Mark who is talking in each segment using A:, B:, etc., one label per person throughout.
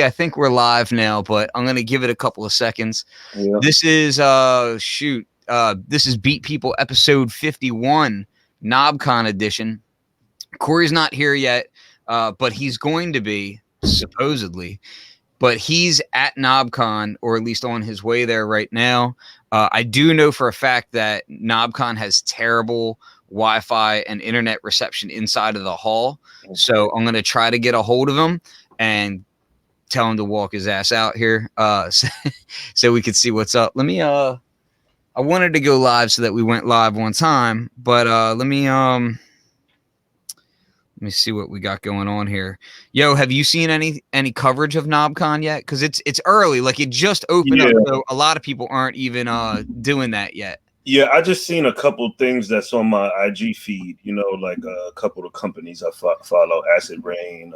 A: I think we're live now, but I'm gonna give it a couple of seconds.
B: Yeah.
A: This is this is Beat People episode 51, KNOBCON edition. Corey's not here yet, but he's going to be supposedly. But he's at KNOBCON, or at least on his way there right now. I do know for a fact that KNOBCON has terrible Wi-Fi and internet reception inside of the hall. So I'm gonna try to get a hold of him and tell him to walk his ass out here, so we could see what's up. Let me I wanted to go live so that we went live one time, but let me see what we got going on here. Yo, have you seen any coverage of KNOBCON yet? Because it's early, like it just opened up, so a lot of people aren't even doing that yet.
B: Yeah, I just seen a couple things that's on my IG feed. You know, like a couple of companies I follow, Acid Rain.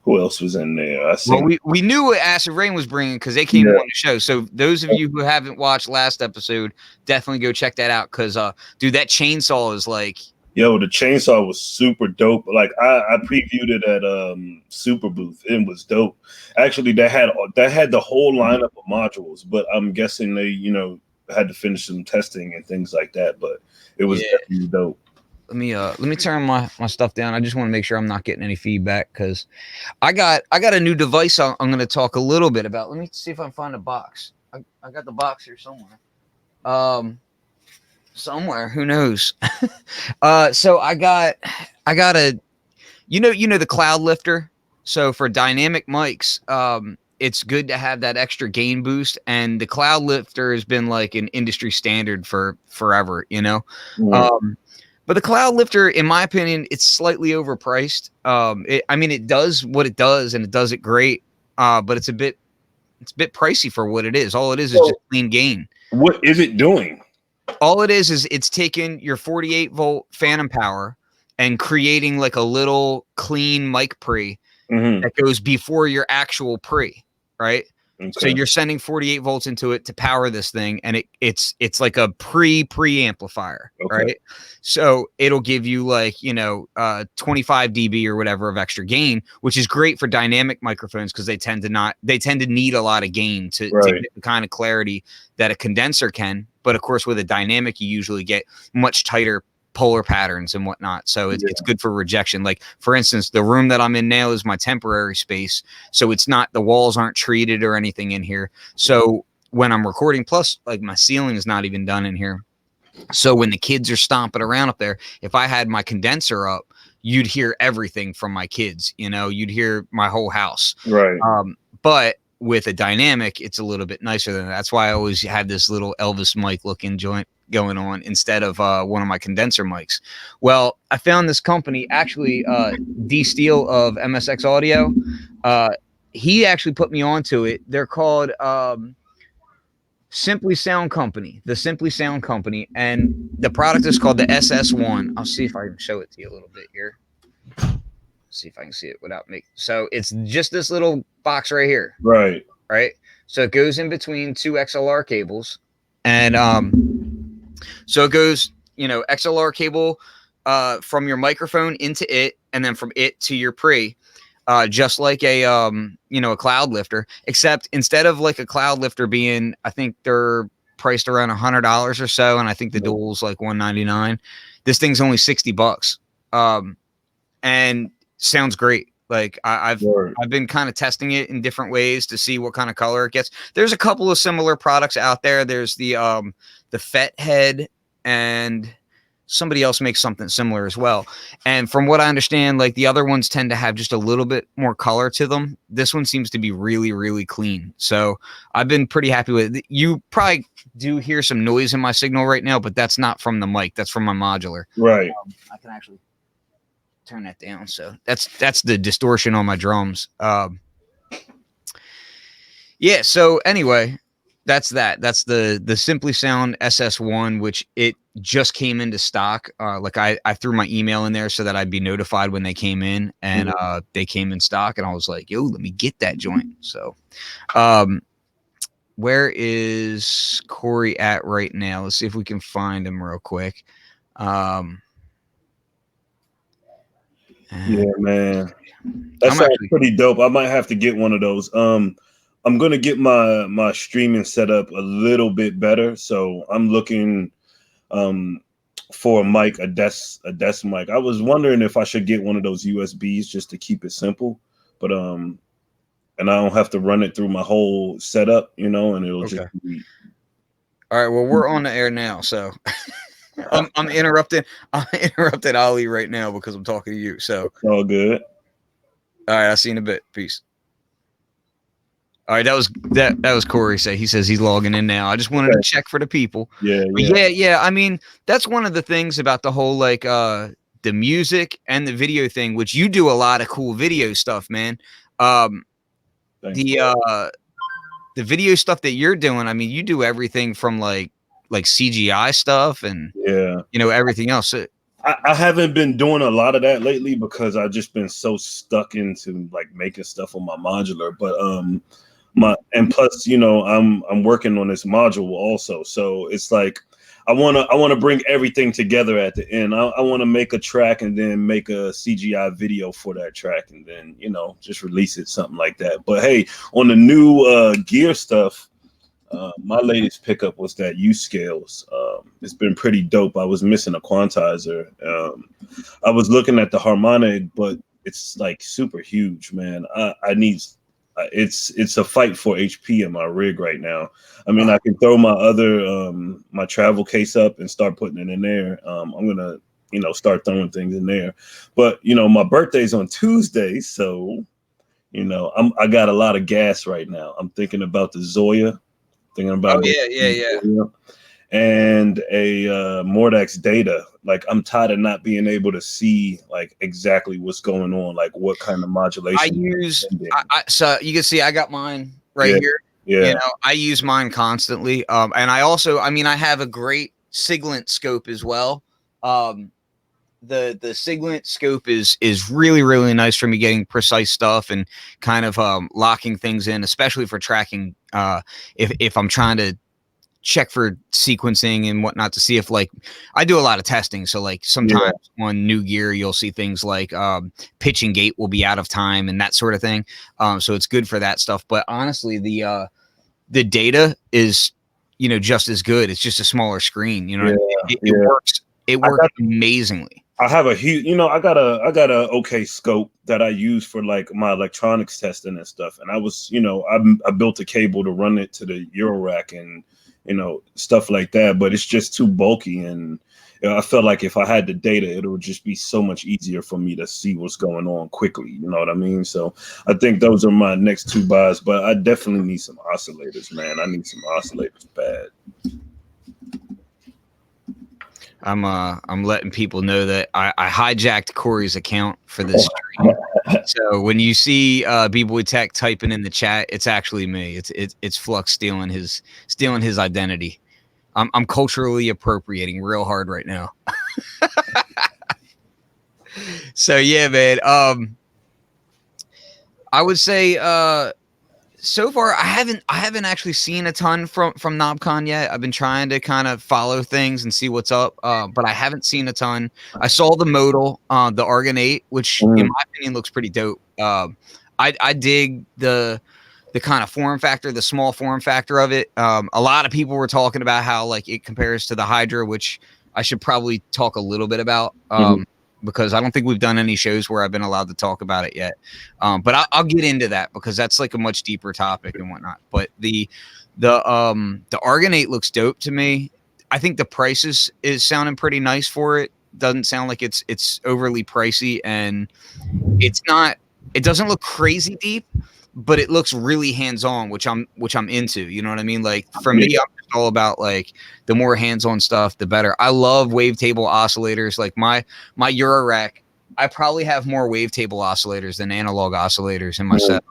B: Who else was in there?
A: Well, we knew what Acid Rain was bringing because they came on the show. So those of you who haven't watched last episode, definitely go check that out. Because dude, that chainsaw is like,
B: yo, the chainsaw was super dope. Like I previewed it at Super Booth. It was dope. Actually, they had the whole lineup of modules, but I'm guessing they had to finish some testing and things like that. But it was definitely dope.
A: Let me turn my stuff down. I just want to make sure I'm not getting any feedback because I got a new device I'm going to talk a little bit about. Let me see if I can find a box. I got the box here somewhere. Somewhere, who knows? So I got a the cloud lifter. So for dynamic mics, it's good to have that extra gain boost, and the cloud lifter has been like an industry standard for forever, but the cloud lifter, in my opinion, it's slightly overpriced. It does what it does, and it does it great, but it's a bit pricey for what it is. All it is just clean gain.
B: What is it doing?
A: All it is it's taking your 48 volt phantom power and creating like a little clean mic pre that goes before your actual pre, right? Okay. So you're sending 48 volts into it to power this thing, and it's like a pre amplifier, right? So it'll give you like 25 dB or whatever of extra gain, which is great for dynamic microphones because they tend to need a lot of gain to get the kind of clarity that a condenser can. But of course, with a dynamic, you usually get much tighter polar patterns and whatnot, so it's good for rejection. Like for instance, the room that I'm in now is my temporary space, so it's not, the walls aren't treated or anything in here. So when I'm recording, plus like my ceiling is not even done in here, so when the kids are stomping around up there, if I had my condenser up, you'd hear everything from my kids, you'd hear my whole house,
B: right?
A: But with a dynamic, it's a little bit nicer than that. That's why I always have this little Elvis mic looking joint going on instead of one of my condenser mics. Well, I found this company, actually, D Steele of MSX Audio. He actually put me onto it. They're called Simply Sound Company, the Simply Sound Company, and the product is called the SS1. I'll see if I can show it to you a little bit here. See if I can see it without me. So it's just this little box right here.
B: Right.
A: So it goes in between two XLR cables, and so it goes, XLR cable from your microphone into it, and then from it to your pre, just like a a cloud lifter, except instead of like a cloud lifter being, I think they're priced around $100 or so, and I think the dual's like $199. This thing's only $60, and sounds great. Like I've been kind of testing it in different ways to see what kind of color it gets. There's a couple of similar products out there. There's the FET head, and somebody else makes something similar as well. And from what I understand, like the other ones tend to have just a little bit more color to them. This one seems to be really, really clean. So I've been pretty happy with it. You probably do hear some noise in my signal right now, but that's not from the mic. That's from my modular.
B: Right.
A: I can actually turn that down. So that's the distortion on my drums. Yeah. So anyway, that's the Simply Sound SS1, which it just came into stock. Like I threw my email in there so that I'd be notified when they came in, and they came in stock, and I was like, yo, let me get that joint. So, where is Corey at right now? Let's see if we can find him real quick.
B: Yeah, man. That sounds pretty dope. I might have to get one of those. I'm gonna get my streaming set up a little bit better. So I'm looking for a mic, a desk mic. I was wondering if I should get one of those USBs just to keep it simple. But and I don't have to run it through my whole setup, you know, and it'll just be.
A: All right, well, we're on the air now, so I'm interrupting Ali right now because I'm talking to you. So
B: it's all good.
A: All right, I'll see you in a bit. Peace. All right, that was Corey. He says he's logging in now. I just wanted to check for the people. Yeah. I mean, that's one of the things about the whole like the music and the video thing, which you do a lot of cool video stuff, man. The video stuff that you're doing, I mean, you do everything from like CGI stuff and you know, everything else.
B: I haven't been doing a lot of that lately because I've just been so stuck into like making stuff on my modular. But and plus, you know, I'm working on this module also, so it's like I wanna bring everything together at the end. I want to make a track and then make a CGI video for that track and then, you know, just release it, something like that. But hey, on the new gear stuff, my latest pickup was that U-Scales. It's been pretty dope. I was missing a quantizer. I was looking at the harmonic, but it's like super huge, man. I need. It's a fight for HP in my rig right now. I mean, I can throw my other my travel case up and start putting it in there. I'm gonna, you know, start throwing things in there. But you know, my birthday's on Tuesday, so you know, I got a lot of gas right now. I'm thinking about the Zoya. Thinking about and a Mordax data. Like I'm tired of not being able to see like exactly what's going on, like what kind of modulation.
A: I use so you can see I got mine right here.
B: Yeah,
A: you know, I use mine constantly. And I also, I mean, I have a great Siglent scope as well. The Siglent scope is really nice for me getting precise stuff and kind of locking things in, especially for tracking. If I'm trying to check for sequencing and whatnot to see if like I do a lot of testing. So like sometimes on new gear, you'll see things like pitch and gate will be out of time and that sort of thing. So it's good for that stuff. But honestly, the data is, you know, just as good. It's just a smaller screen. You know, what I mean? It works. It works amazingly.
B: I have a huge, you know, I got a okay scope that I use for like my electronics testing and stuff. And I was, you know, I built a cable to run it to the Eurorack and, you know, stuff like that, but it's just too bulky. And you know, I felt like if I had the data, it would just be so much easier for me to see what's going on quickly. You know what I mean? So I think those are my next two buys, but I definitely need some oscillators, man. I need some oscillators bad.
A: I'm letting people know that I hijacked Corey's account for this stream. So when you see B-Boy Tech typing in the chat, it's actually me. It's Flux stealing his identity. I'm culturally appropriating real hard right now. So yeah, man. I would say so far I haven't actually seen a ton from KNOBCON yet. I've been trying to kind of follow things and see what's up, but I haven't seen a ton. I saw the modal, the Argon 8, which in my opinion looks pretty dope. I dig the kind of form factor, the small form factor of it. A lot of people were talking about how like it compares to the Hydra, which I should probably talk a little bit about. Because I don't think we've done any shows where I've been allowed to talk about it yet. But I'll get into that because that's like a much deeper topic and whatnot. But the Argon 8 looks dope to me. I think the price is sounding pretty nice for it. Doesn't sound like it's overly pricey, and it doesn't look crazy deep, but it looks really hands-on, which I'm into. You know what I mean? Like for me, I'm just all about like the more hands-on stuff, the better. I love wavetable oscillators. Like my Eurorack, I probably have more wavetable oscillators than analog oscillators in my set.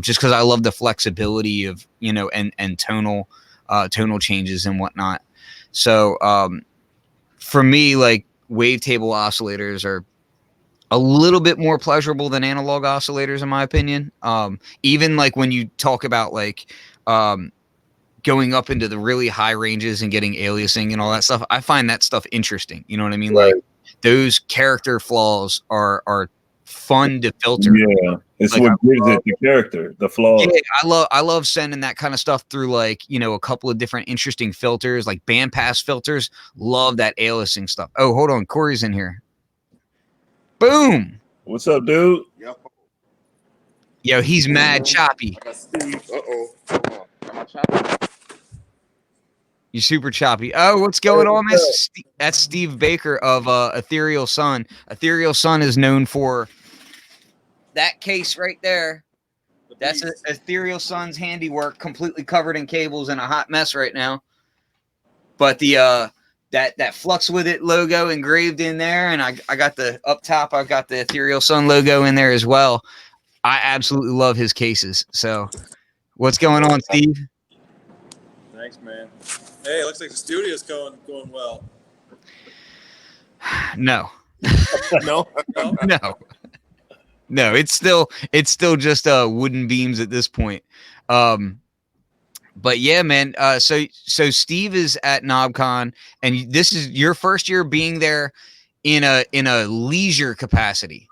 A: Just because I love the flexibility of, you know, and tonal changes and whatnot. So for me, like wavetable oscillators are a little bit more pleasurable than analog oscillators, in my opinion. Even like when you talk about like going up into the really high ranges and getting aliasing and all that stuff, I find that stuff interesting. You know what I mean? Right. Like those character flaws are fun to filter.
B: Yeah, it's like, what gives it the character, the flaws.
A: Yeah, I love sending that kind of stuff through, like, you know, a couple of different interesting filters, like bandpass filters. Love that aliasing stuff. Oh, hold on, Corey's in here. Boom.
B: What's up, dude?
A: Yo, he's mad choppy.
C: Am I choppy?
A: You super choppy. Oh, what's going on, Miss? That's Steve Baker of Ethereal Sun. Ethereal Sun is known for that case right there. That's Ethereal Sun's handiwork, completely covered in cables and a hot mess right now. But the that Flux with it logo engraved in there, and I got the up top. I got the Ethereal Sun logo in there as well. I absolutely love his cases. So, what's going on, Steve?
D: Thanks, man. Hey, it looks like the studio's going well.
A: No.
C: No.
A: No, it's still just wooden beams at this point. But yeah, man. So Steve is at KNOBCON, and this is your first year being there in a leisure capacity.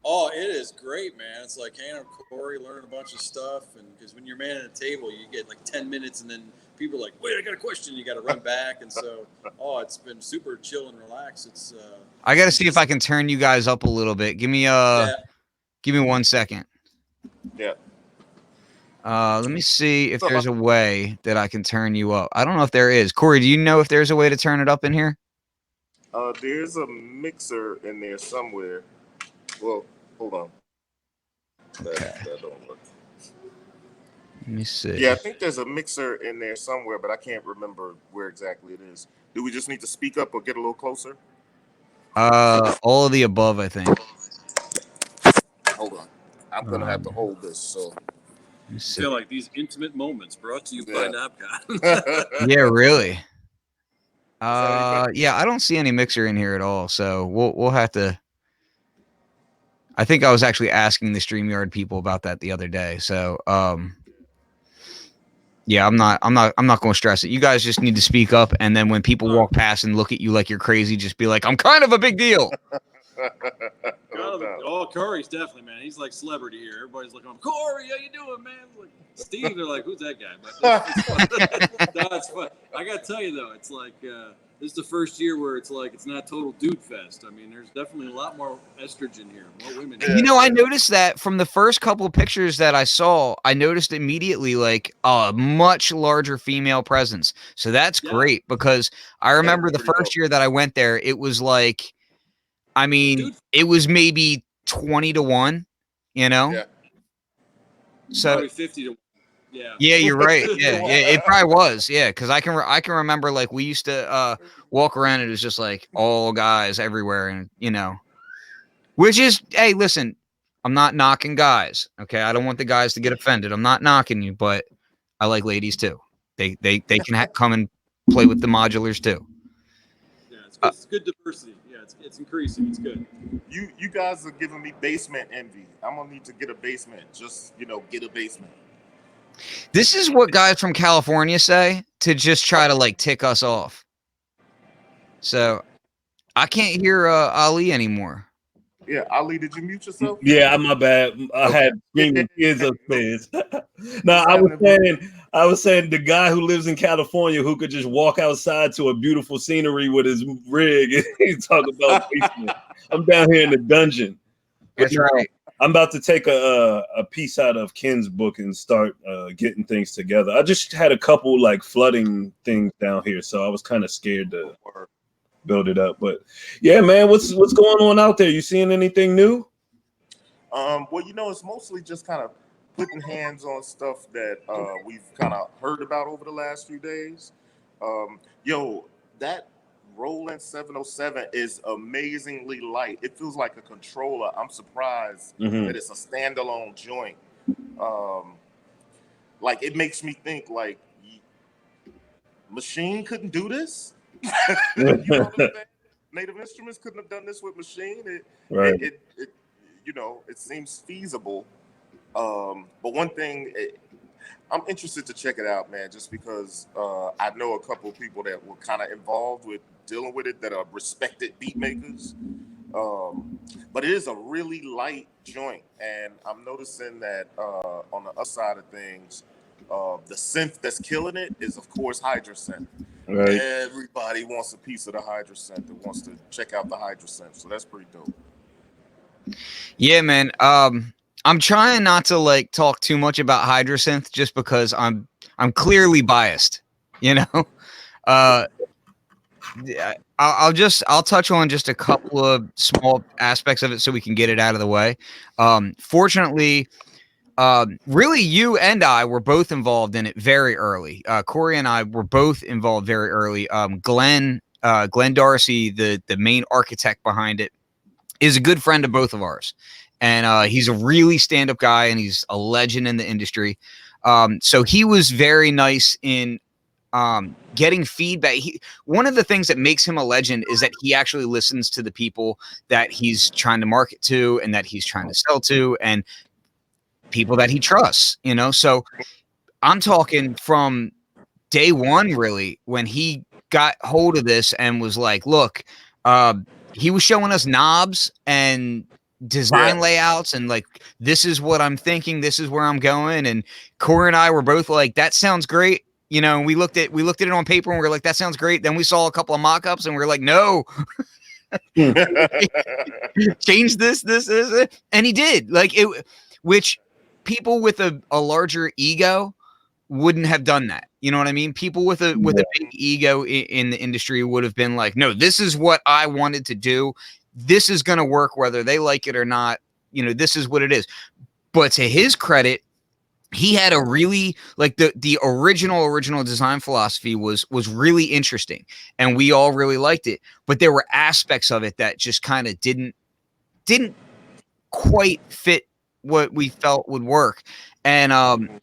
D: Oh, it is great, man. It's like hanging out with Corey, learning a bunch of stuff, and because when you're manning a table, you get like 10 minutes, and then people are like, "Wait, I got a question." You got to run back, and so it's been super chill and relaxed. It's
A: I got to see if I can turn you guys up a little bit. Give me 1 second.
C: Yeah.
A: Let me see if there's a way that I can turn you up. I don't know if there is. Corey, do you know if there's a way to turn it up in here?
C: There's a mixer in there somewhere. Well, hold on. That don't work.
A: Let me see.
C: Yeah, I think there's a mixer in there somewhere, but I can't remember where exactly it is. Do we just need to speak up or get a little closer?
A: All of the above, I think.
C: Hold on. I'm going to have to hold this, so.
D: I feel like these intimate moments brought to you by KNOBCON.
A: Yeah, really. Yeah, I don't see any mixer in here at all, so we'll have to. I think I was actually asking the StreamYard people about that the other day. So, yeah, I'm not going to stress it. You guys just need to speak up, and then when people walk past and look at you like you're crazy, just be like, "I'm kind of a big deal."
D: Corey's definitely, man. He's like celebrity here. Everybody's looking at him. Corey, how you doing, man? Like, Steve, they're like, "Who's that guy?" But it's fun. No, it's fun. I got to tell you though, it's like this is the first year where it's like it's not total dude fest. I mean, there's definitely a lot more estrogen here, more women.
A: You know, I noticed that from the first couple of pictures that I saw. I noticed immediately like a much larger female presence. So that's great, because I remember the first year that I went there, it was like, I mean, it was maybe 20-1, you know?
C: Yeah.
A: So
D: probably 50-1. Yeah.
A: Yeah, you're right. Yeah, it probably was. Yeah, because I can remember, like, we used to walk around and it was just like all guys everywhere, and you know, which is, hey, listen, I'm not knocking guys. Okay, I don't want the guys to get offended. I'm not knocking you, but I like ladies too. They can come and play with the modulars too.
D: Yeah, it's good diversity. Yeah, it's increasing. It's good.
C: You guys are giving me basement envy. I'm gonna need to get a basement. Just get a basement.
A: This is what guys from California say to just try to like tick us off. So I can't hear Ali anymore.
C: Yeah, Ali, did you mute yourself?
B: Yeah, my bad. I had screaming kids upstairs. No, I was saying the guy who lives in California who could just walk outside to a beautiful scenery with his rig and he's talking about basement. I'm down here in the dungeon.
A: That's right.
B: I'm about to take a piece out of Ken's book and start getting things together. I just had a couple like flooding things down here, so I was kind of scared to build it up. But yeah, man, what's going on out there? You seeing anything new?
C: Well, it's mostly just kind of putting hands on stuff that we've kind of heard about over the last few days. That Roland 707 is amazingly light. It feels like a controller. I'm surprised that it's a standalone joint. Like, it makes me think like Machine couldn't do this. You know what I'm saying? Native Instruments couldn't have done this with Machine. It seems feasible. But one thing, I'm interested to check it out, man, just because I know a couple of people that were kind of involved with dealing with it that are respected beat makers. But it is a really light joint, and I'm noticing that on the other side of things, the synth that's killing it is, of course, Hydrasynth.
B: Right.
C: Everybody wants a piece of the Hydrasynth and wants to check out the Hydrasynth, so that's pretty dope.
A: Yeah, man. I'm trying not to like talk too much about Hydrasynth just because I'm clearly biased, you know. I'll touch on just a couple of small aspects of it so we can get it out of the way. Fortunately, really, you and I were both involved in it very early. Corey and I were both involved very early. Glenn Darcy, the main architect behind it, is a good friend of both of ours, and he's a really stand-up guy, and he's a legend in the industry. So he was very nice in getting feedback. One of the things that makes him a legend is that he actually listens to the people that he's trying to market to and that he's trying to sell to, and people that he trusts, you know. So I'm talking from day one, really, when he got hold of this and was like, look, he was showing us knobs and design layouts and like, this is what I'm thinking, this is where I'm going. And Corey and I were both like, that sounds great. You know, we looked at it on paper and we were like, that sounds great. Then we saw a couple of mock-ups and we were like, no, change this. And he did, like, it, which people with a larger ego wouldn't have done that. You know what I mean? People with a big ego in the industry would have been like, no, this is what I wanted to do. This is going to work whether they like it or not. You know, this is what it is. But to his credit, he had a really, like, the original design philosophy was really interesting, and we all really liked it. But there were aspects of it that just kind of didn't quite fit what we felt would work. And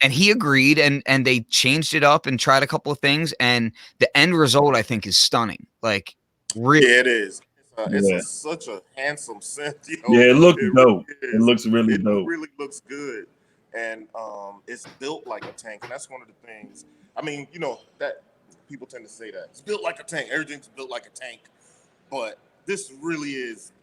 A: he agreed, and they changed it up and tried a couple of things, and the end result, I think, is stunning. Like, really,
C: yeah, it is. It's such a handsome synth. You know?
B: Yeah, it looks dope.
C: Really
B: it looks really dope.
C: It really looks good, and it's built like a tank, and that's one of the things. I mean, you know, that people tend to say that it's built like a tank. Everything's built like a tank, but this really is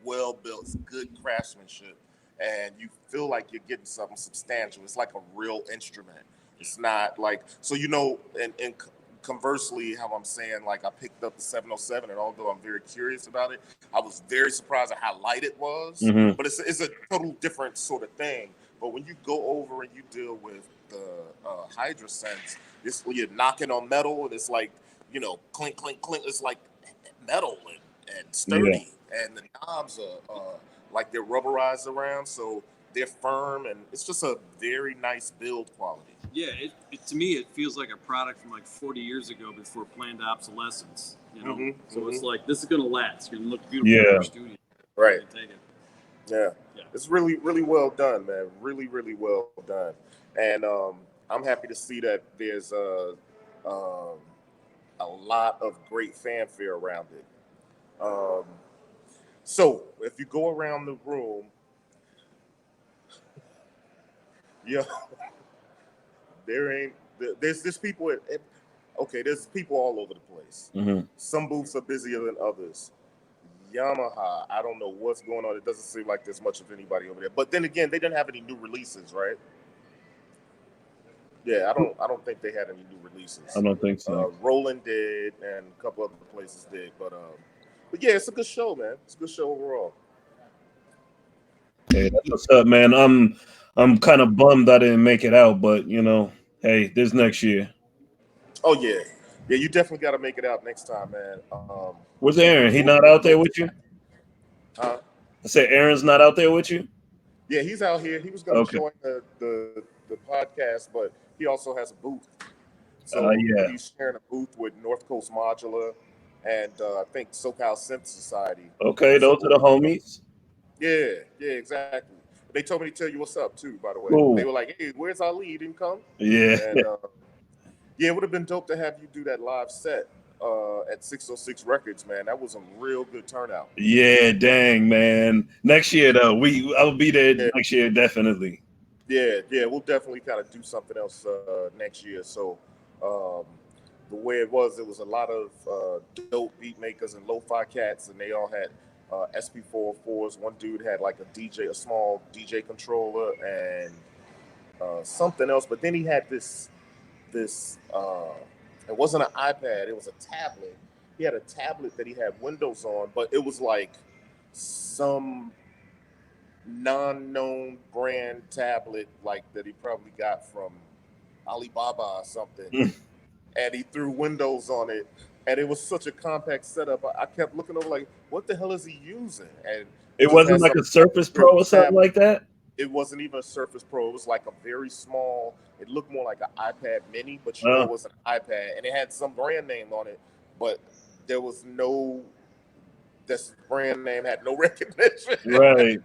C: well built. It's good craftsmanship, and you feel like you're getting something substantial. It's like a real instrument. It's not like, so, you know, and conversely, how I'm saying, like, I picked up the 707, and although I'm very curious about it, I was very surprised at how light it was. But it's a total different sort of thing. But when you go over and you deal with the Hydrasynths, you're knocking on metal, and it's like, you know, clink, clink, clink. It's like metal and sturdy, and the knobs are like they're rubberized around, so they're firm, and it's just a very nice build quality.
D: Yeah, to me, it feels like a product from like 40 years ago before planned obsolescence. You know, so it's like, this is gonna last. It's gonna look beautiful in your studio.
C: Right.
D: Take it.
C: Yeah, it's really, really well done, man. Really, really well done, and I'm happy to see that there's a lot of great fanfare around it. So if you go around the room, there's people there's people all over the place. Some booths are busier than others. Yamaha, I don't know what's going on. It doesn't seem like there's much of anybody over there. But then again, they didn't have any new releases, right? Yeah, I don't think they had any new releases.
B: I don't think so.
C: Roland did, and a couple other places did, but yeah, it's a good show, man. It's a good show overall.
B: Hey, that's what's up, man. I'm kind of bummed I didn't make it out, but you know, hey, this next year.
C: Oh yeah, you definitely got to make it out next time, man.
B: Where's Aaron? He not out there with you?
C: Huh?
B: I said Aaron's not out there with you?
C: Yeah, he's out here. He was going to join the podcast, but he also has a booth. So he's sharing a booth with North Coast Modular and I think SoCal Synth Society.
B: Okay, those are the homies.
C: Yeah, exactly. They told me to tell you what's up too, by the way.
B: Cool.
C: They were like, hey, where's Ali? He didn't come?
B: Yeah.
C: And, it would have been dope to have you do that live set at 606 Records, man. That was a real good turnout. Yeah,
B: dang, man. Next year, though, I'll be there next year, definitely.
C: Yeah, we'll definitely kind of do something else next year. So the way it was a lot of dope beat makers and lo-fi cats, and they all had SP404s. One dude had like a small DJ controller, and something else. But then he had this. It wasn't an iPad. It was a tablet. He had a tablet that he had Windows on, but it was like some non-known brand tablet, like that he probably got from Alibaba or something. And he threw Windows on it, and it was such a compact setup. I kept looking over like, what the hell is he using? And
B: it wasn't like a Surface Pro or something like that?
C: It wasn't even a Surface Pro. It was like a very small, it looked more like an iPad mini, but you know it was an iPad. And it had some brand name on it, but there was no, this brand name had no recognition.
B: Right.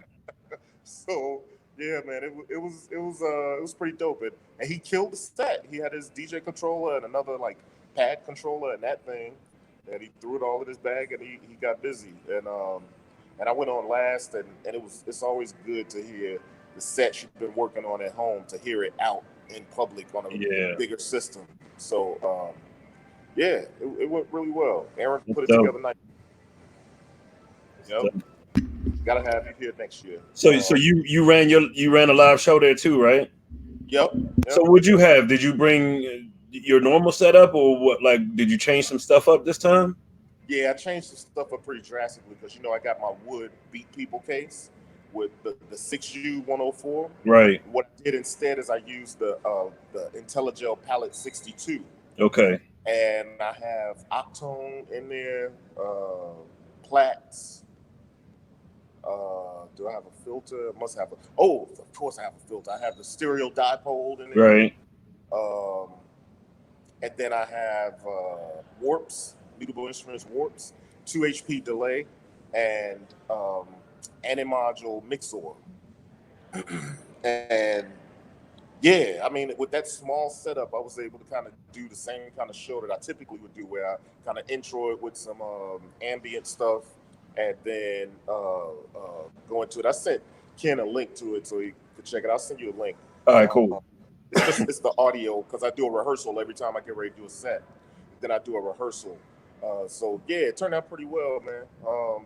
C: So yeah, man, it was pretty dope. And he killed the set. He had his DJ controller and another like pad controller and that thing, and he threw it all in his bag, and he got busy. And I went on last, and it's always good to hear the set you've been working on at home, to hear it out in public on a bigger system. So yeah, it went really well. Aaron put it together nice. Yep. Gotta have you here next year.
B: So you ran a live show there too, right?
C: Yep.
B: So what'd you have? Did you bring your normal setup, or what? Like, did you change some stuff up this time?
C: Yeah, I changed some stuff up pretty drastically because I got my wood BeatPPL case with the 6U104.
B: Right.
C: What I did instead is I used the IntelliGel Palette 62.
B: Okay.
C: And I have Octone in there, Plats. Do I have a filter? I must have of course I have a filter. I have the stereo dipole in there.
B: Right.
C: And then I have warps, Mutable Instruments warps, 2 HP delay, and Animodule mixer. And yeah, I mean, with that small setup, I was able to kind of do the same kind of show that I typically would do, where I kind of intro it with some ambient stuff, and then go into it. I sent Ken a link to it so he could check it. I'll send you a link.
B: All right, cool.
C: It's the audio, because I do a rehearsal every time I get ready to do a set. Then I do a rehearsal. So yeah, it turned out pretty well, man.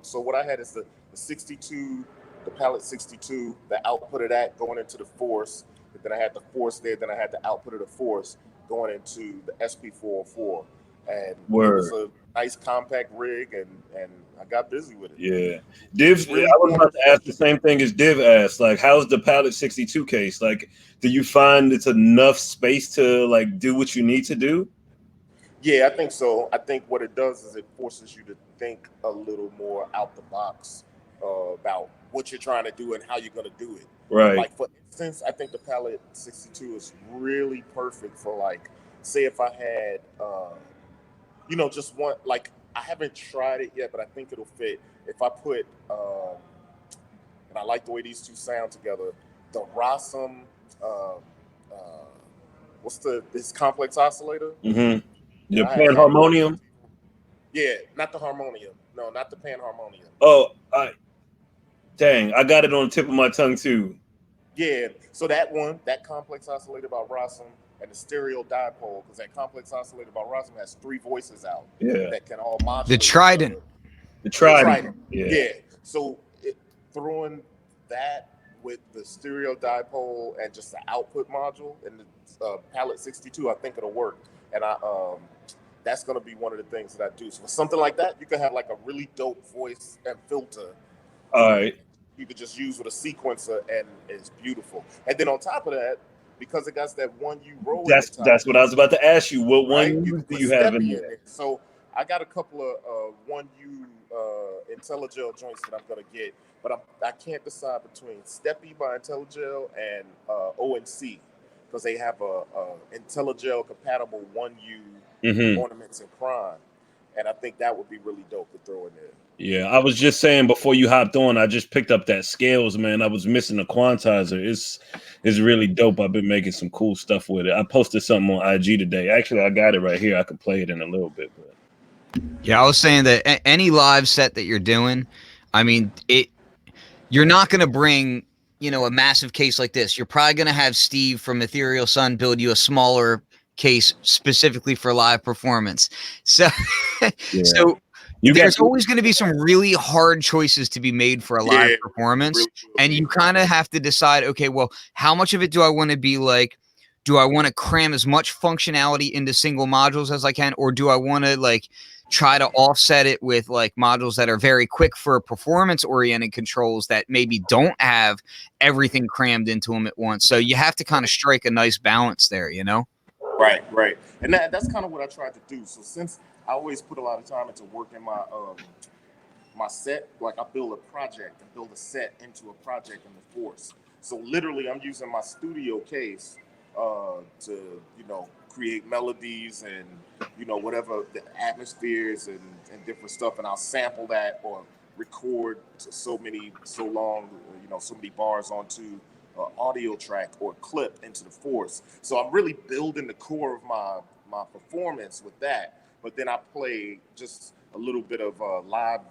C: So what I had is the 62, the Palette 62, the output of that going into the Force. Then I had the Force there. Then I had the output of the Force going into the SP404. And it was a nice compact rig, and I got busy with it.
B: Yeah. Div, I was about to ask the same thing as Div asked. Like, how's the Palette 62 case? Like, do you find it's enough space to like do what you need to do?
C: Yeah, I think so. I think what it does is it forces you to think a little more out the box about what you're trying to do and how you're going to do it.
B: Right.
C: Like, for instance, I think the Palette 62 is really perfect for, like, say if I had, just one, like, I haven't tried it yet, but I think it'll fit. If I put, and I like the way these two sound together, the Rossum, this complex oscillator?
B: Mm-hmm. The Panharmonium?
C: Yeah, not the harmonium. No, not the Panharmonium.
B: Oh, dang, I got it on the tip of my tongue too.
C: Yeah, so that complex oscillator by Rossum, and the stereo dipole, because that complex oscillator by Rossum has 3 voices out that can all modulate.
A: The Trident.
B: The Trident.
C: Yeah. So throwing that with the stereo dipole and just the output module and the Palette 62, I think it'll work. And that's going to be one of the things that I do. So for something like that, you can have like a really dope voice and filter.
B: All right.
C: You could just use with a sequencer, and it's beautiful. And then on top of that, because it got that 1U roll.
B: That's what I was about to ask you. What one do you have in there?
C: So I got a couple of 1U IntelliGel joints that I'm going to get, but I can't decide between Steppy by IntelliGel and ONC, because they have a IntelliGel compatible 1U ornaments in prime, and I think that would be really dope to throw in there.
B: Yeah, I was just saying before you hopped on, I just picked up that scales, man. I was missing a quantizer. It's really dope. I've been making some cool stuff with it. I posted something on IG today. Actually, I got it right here. I can play it in a little bit. But
A: yeah, I was saying that any live set that you're doing, I mean, you're not going to bring, a massive case like this. You're probably going to have Steve from Ethereal Sun build you a smaller case specifically for live performance. So, There's always going to be some really hard choices to be made for a live performance, and you kind of have to decide, okay, well, how much of it do I want to be like? Do I want to cram as much functionality into single modules as I can, or do I want to like try to offset it with like modules that are very quick for performance-oriented controls that maybe don't have everything crammed into them at once? So you have to kind of strike a nice balance there, you know?
C: Right. And that's kind of what I tried to do. So since I always put a lot of time into working my my set, like I build a project and build a set into a project in the Force. So literally I'm using my studio case to, you know, create melodies and, you know, whatever the atmospheres and different stuff. And I'll sample that or record so long, you know, so many bars onto audio track or clip into the Force. So I'm really building the core of my performance with that. But then I play just a little bit of live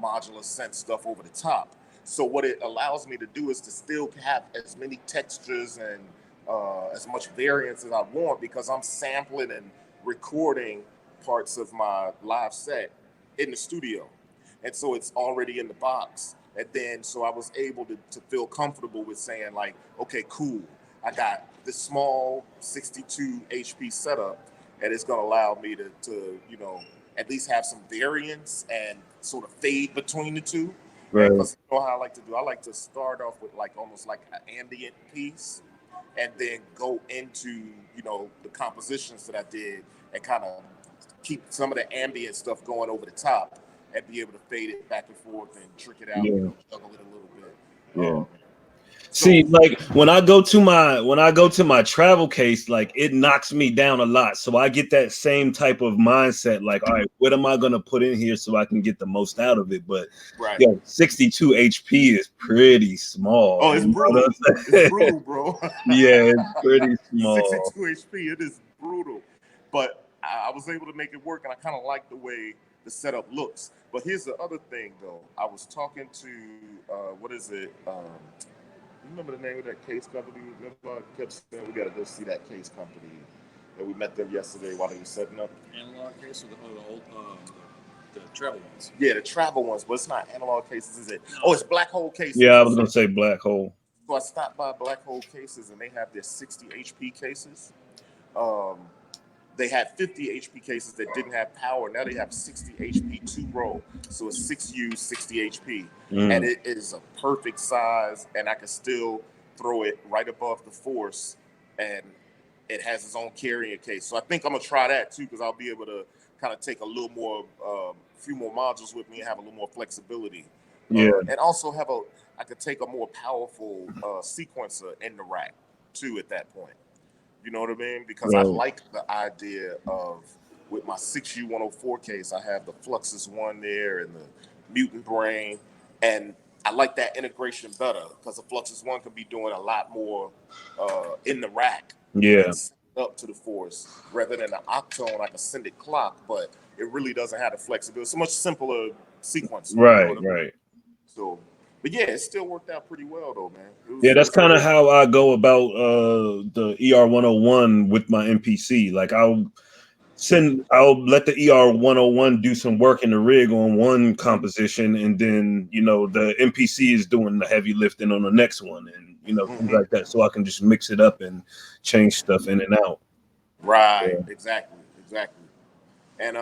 C: modular synth stuff over the top. So what it allows me to do is to still have as many textures and as much variance as I want, because I'm sampling and recording parts of my live set in the studio. And so it's already in the box. And then so I was able to feel comfortable with saying like, okay, cool, I got this small 62 HP setup, and it's going to allow me to, you know, at least have some variance and sort of fade between the two. Right. Because you know how I like to do? I like to start off with like almost like an ambient piece and then go into, you know, the compositions that I did and kind of keep some of the ambient stuff going over the top and be able to fade it back and forth and trick it out, you know, juggle it a little bit.
B: Yeah. See, like when I go to my travel case, like it knocks me down a lot. So I get that same type of mindset, like, all right, what am I gonna put in here so I can get the most out of it? But 62 HP is pretty small.
C: Oh, it's brutal. It's brutal, bro.
B: Yeah, it's pretty small.
C: 62 HP, it is brutal. But I was able to make it work, and I kind of like the way the setup looks. But here's the other thing, though. I was talking to what is it? Remember the name of that case company? Remember I kept saying we gotta go see that case company, and we met them yesterday while they were setting up.
D: Analog case or the old the travel ones?
C: Yeah, the travel ones, but it's not analog cases, is it? Oh, it's Black Hole Cases.
B: Yeah, I was gonna say Black Hole.
C: So I stopped by Black Hole Cases, and they have their 60 HP cases. They had 50 HP cases that didn't have power. Now they have 60 HP 2-row. So it's 6U, 60 HP. And it is a perfect size, and I can still throw it right above the Force, and it has its own carrying case. So I think I'm going to try that too, because I'll be able to kind of take a little more, few more modules with me and have a little more flexibility. And also I could take a more powerful sequencer in the rack too at that point. You know what I mean? Because I like the idea of, with my 6U104 case, I have the Fluxus One there and the Mutant Brain. And I like that integration better because the Fluxus One can be doing a lot more in the rack.
B: Yeah.
C: Up to the Force. Rather than the Octone, I can send it clock, but it really doesn't have the flexibility. It's a much simpler sequence.
B: Right,
C: you know what I mean?
B: right.
C: So, but yeah, it still worked out pretty well though, man.
B: Yeah, that's kind of how I go about the ER101 with my MPC. Like I'll let the ER101 do some work in the rig on one composition, and then you know the MPC is doing the heavy lifting on the next one, and you know things like that. So I can just mix it up and change stuff in and out.
C: Right, exactly. And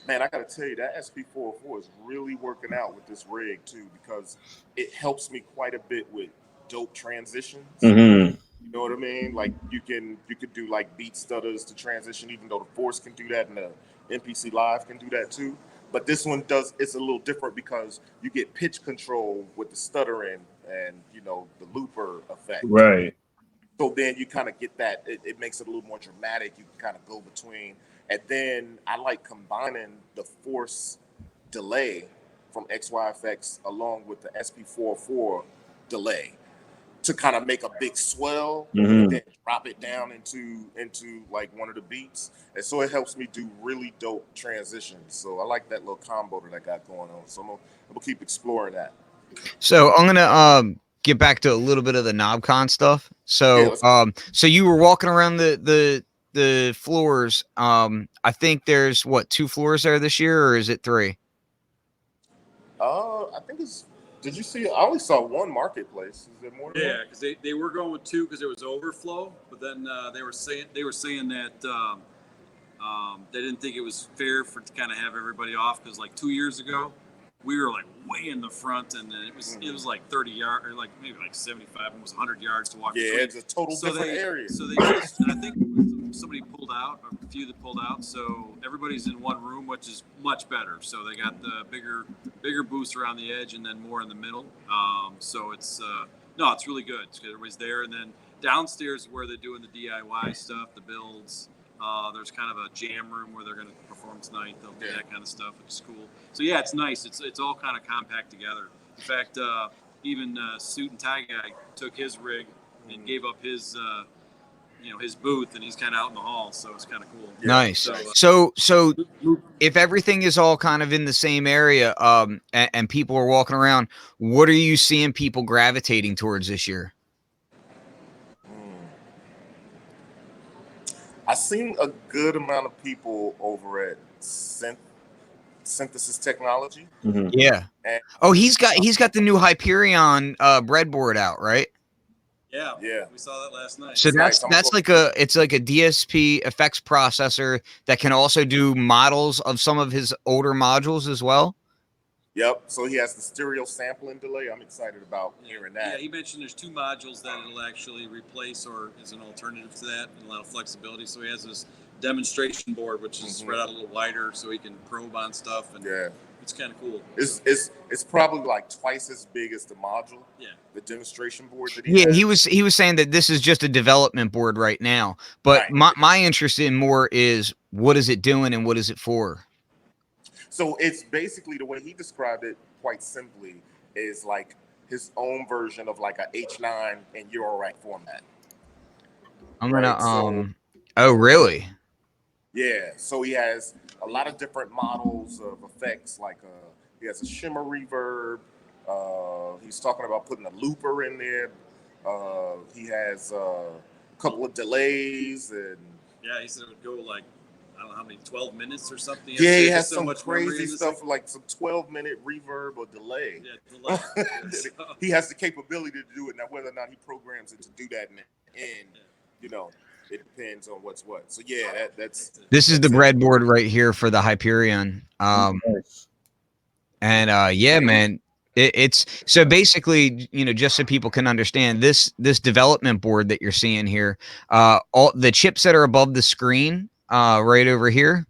C: man, I gotta tell you that SP404 is really working out with this rig too, because it helps me quite a bit with dope transitions. You know what I mean? Like you could do like beat stutters to transition, even though the Force can do that and the MPC Live can do that too. But this one it's a little different because you get pitch control with the stuttering and you know the looper effect.
B: Right.
C: So then you kind of get that. It makes it a little more dramatic. You can kind of go between. And then I like combining the Force delay from XYFX along with the SP404 delay to kind of make a big swell and then drop it down into like one of the beats. And so it helps me do really dope transitions. So I like that little combo that I got going on. So I'm gonna keep exploring that.
A: So I'm gonna get back to a little bit of the KNOBCON stuff. So so you were walking around the the floors. I think there's what, 2 floors there this year, or is it 3?
C: I think it's. Did you see? I only saw one marketplace. Is there more?
D: Yeah, because they were going with 2 because there was overflow, but then they were saying that they didn't think it was fair to kind of have everybody off, because like 2 years ago we were like way in the front, and then it was like 30 yards, or like maybe like 75, almost 100 yards to walk.
C: Yeah, it's a total different area.
D: So they just, I think somebody pulled out, or a few that pulled out, so everybody's in one room, which is much better. So they got the bigger booths around the edge, and then more in the middle. So it's no, it's really good. Everybody's there, and then downstairs is where they're doing the DIY stuff, the builds. There's kind of a jam room where they're going to perform tonight. They'll do that kind of stuff, which is cool. So yeah, it's nice. It's all kind of compact together. In fact, even Suit and Tie Guy took his rig and gave up his his booth, and he's kind of out in the hall. So it's kind of cool.
A: Yeah. Nice. So if everything is all kind of in the same area, and people are walking around, what are you seeing people gravitating towards this year?
C: I've seen a good amount of people over at Synthesis Technology.
B: Mm-hmm.
A: Yeah. And, he's got the new Hyperion breadboard out, right?
D: Yeah. We saw that last night.
A: So that's like a DSP effects processor that can also do models of some of his older modules as well.
C: Yep. So he has the stereo sampling delay. I'm excited about hearing that.
D: Yeah, he mentioned there's 2 modules that it'll actually replace, or is an alternative to that, and a lot of flexibility. So he has this demonstration board, which is spread out a little wider, so he can probe on stuff, and it's kind of cool.
C: It's probably like twice as big as the module.
D: Yeah.
C: The demonstration board that he has.
A: he was saying that this is just a development board right now, but my interest in more is, what is it doing and what is it for?
C: So it's basically, the way he described it quite simply is like his own version of like a H9 in Eurorack format.
A: I'm gonna oh really?
C: Yeah. So he has a lot of different models of effects, like he has a shimmer reverb. He's talking about putting a looper in there. He has a couple of delays, and
D: he said it would go like, I don't know how many, 12 minutes or something.
C: He has some crazy stuff, like some 12-minute reverb or delay.
D: Yeah, delay.
C: He has the capability to do it. Now, whether or not he programs it to do that in the end, it depends on what's what. So yeah,
A: this is the breadboard right here for the Hyperion. Yeah, man. It's so basically, just so people can understand, this development board that you're seeing here, all the chips that are above the screen, right over here,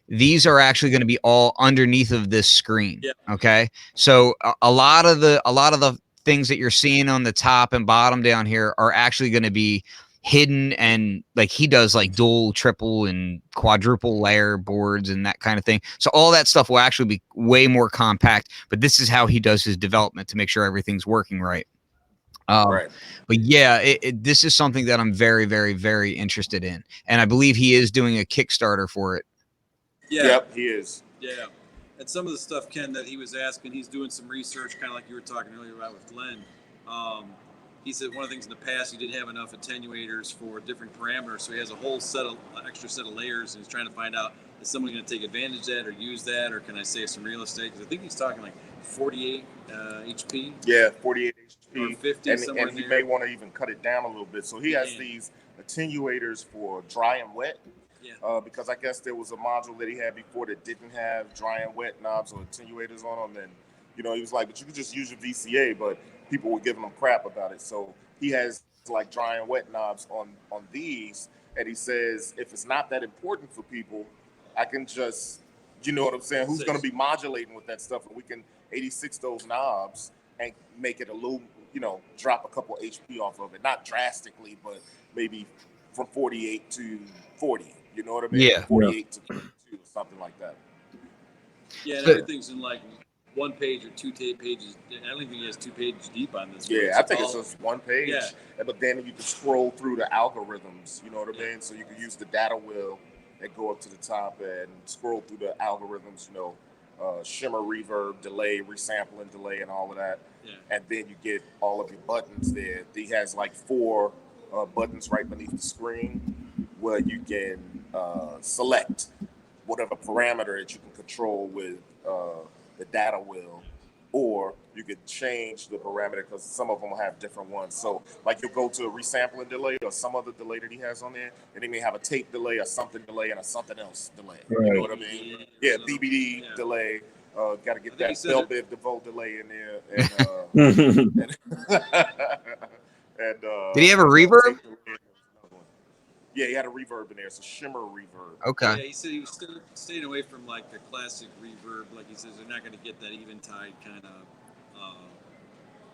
A: these are actually going to be all underneath of this screen.
D: Yeah.
A: Okay. So a lot of the things that you're seeing on the top and bottom down here are actually going to be hidden, and like he does like dual, triple, and quadruple layer boards and that kind of thing. So all that stuff will actually be way more compact, but this is how he does his development to make sure everything's working right. But yeah, this is something that I'm very, very, very interested in, and I believe he is doing a Kickstarter for it.
D: Yeah.
C: Yep, he is.
D: Yeah, and some of the stuff, Ken, that he was asking, he's doing some research, kind of like you were talking earlier about with Glenn. He said one of the things in the past, he didn't have enough attenuators for different parameters, so he has a whole extra set of layers, and he's trying to find out, is someone going to take advantage of that or use that, or can I save some real estate? Because I think he's talking like 48 HP.
C: Yeah, 48 HP.
D: Or 50,
C: and he may want to even cut it down a little bit. So he has these attenuators for dry and wet.
D: Yeah.
C: Because I guess there was a module that he had before that didn't have dry and wet knobs or attenuators on them. And, he was like, but you could just use your VCA, but people were giving him crap about it. So he has like dry and wet knobs on these. And he says, if it's not that important for people, I can just, you know what I'm saying? Who's going to be modulating with that stuff? And we can 86 those knobs and make it a little, drop a couple HP off of it. Not drastically, but maybe from 48 to 40. You know what I mean?
A: Yeah.
C: 48 to 32, something like that.
D: Yeah, and everything's in like 1 page or 2 pages. I don't think he has 2 pages deep on this.
C: Yeah, I think it's just 1 page.
D: Yeah.
C: But then you can scroll through the algorithms, you know what I mean? So you can use the data wheel and go up to the top and scroll through the algorithms, shimmer, reverb, delay, resampling, delay, and all of that.
D: Yeah.
C: And then you get all of your buttons there. He has like 4 buttons right beneath the screen. where you can select whatever parameter that you can control with the data wheel, or you could change the parameter because some of them have different ones. So like you'll go to a resampling delay or some other delay that he has on there, and they may have a tape delay, a something delay, and a something else delay. Right. You know what I mean? Yeah, BBD delay. Got to get that Bell Biv DeVoe delay in there. And,
A: did he have a reverb?
C: Yeah, he had a reverb in there. It's a shimmer reverb.
A: Okay.
D: Yeah, he said he was staying away from like a classic reverb. Like he says, they're not going to get that Eventide kind of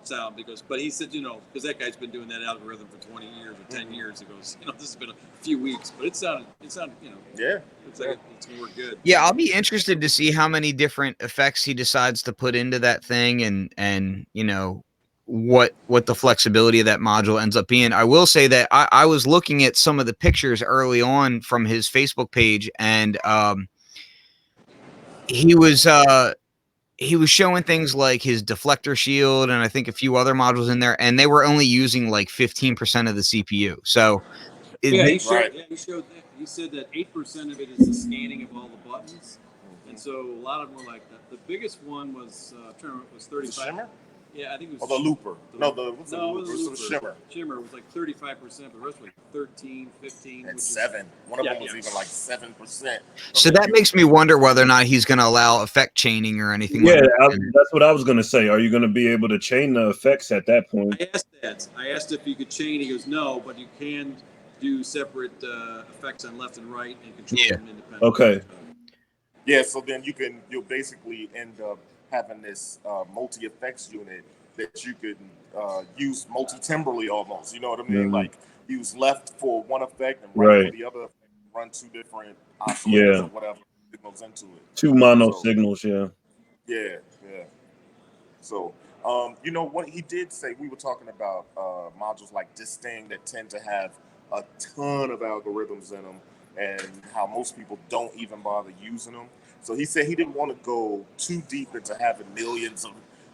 D: sound but he said, because that guy's been doing that algorithm for 20 years or 10 years ago. So, this has been a few weeks, but it sounded,
C: yeah,
D: it's like it's more good.
A: Yeah, I'll be interested to see how many different effects he decides to put into that thing, and what the flexibility of that module ends up being. I will say that I was looking at some of the pictures early on from his Facebook page, and he was showing things like his deflector shield and I think a few other modules in there, and they were only using like 15% of the CPU. So
D: he showed that. He said that 8% of it is the scanning of all the buttons, and so a lot of them were like that. The biggest one was was 35.
C: Shimmer?
D: Yeah, I think it was
C: the looper.
D: It
C: was the
D: shimmer. Shimmer was like 35%, but the rest was like 13, 15.
C: And 7. One of them was even like 7%.
A: So that makes me wonder whether or not he's going to allow effect chaining or anything.
B: Yeah, that's what I was going to say. Are you going to be able to chain the effects at that point?
D: I asked if you could chain. He goes, no, but you can do separate effects on left and right and control them independently.
B: Okay.
C: Yeah, so then you'll basically end up having this multi-effects unit that you could use multi-timbrally almost. You know what I mean? Like use left for one effect and right for the other effect, run 2 different oscillators or whatever signals into it.
B: 2 mono signals,
C: Yeah. So, what he did say, we were talking about modules like this thing that tend to have a ton of algorithms in them and how most people don't even bother using them. So he said he didn't want to go too deep into having millions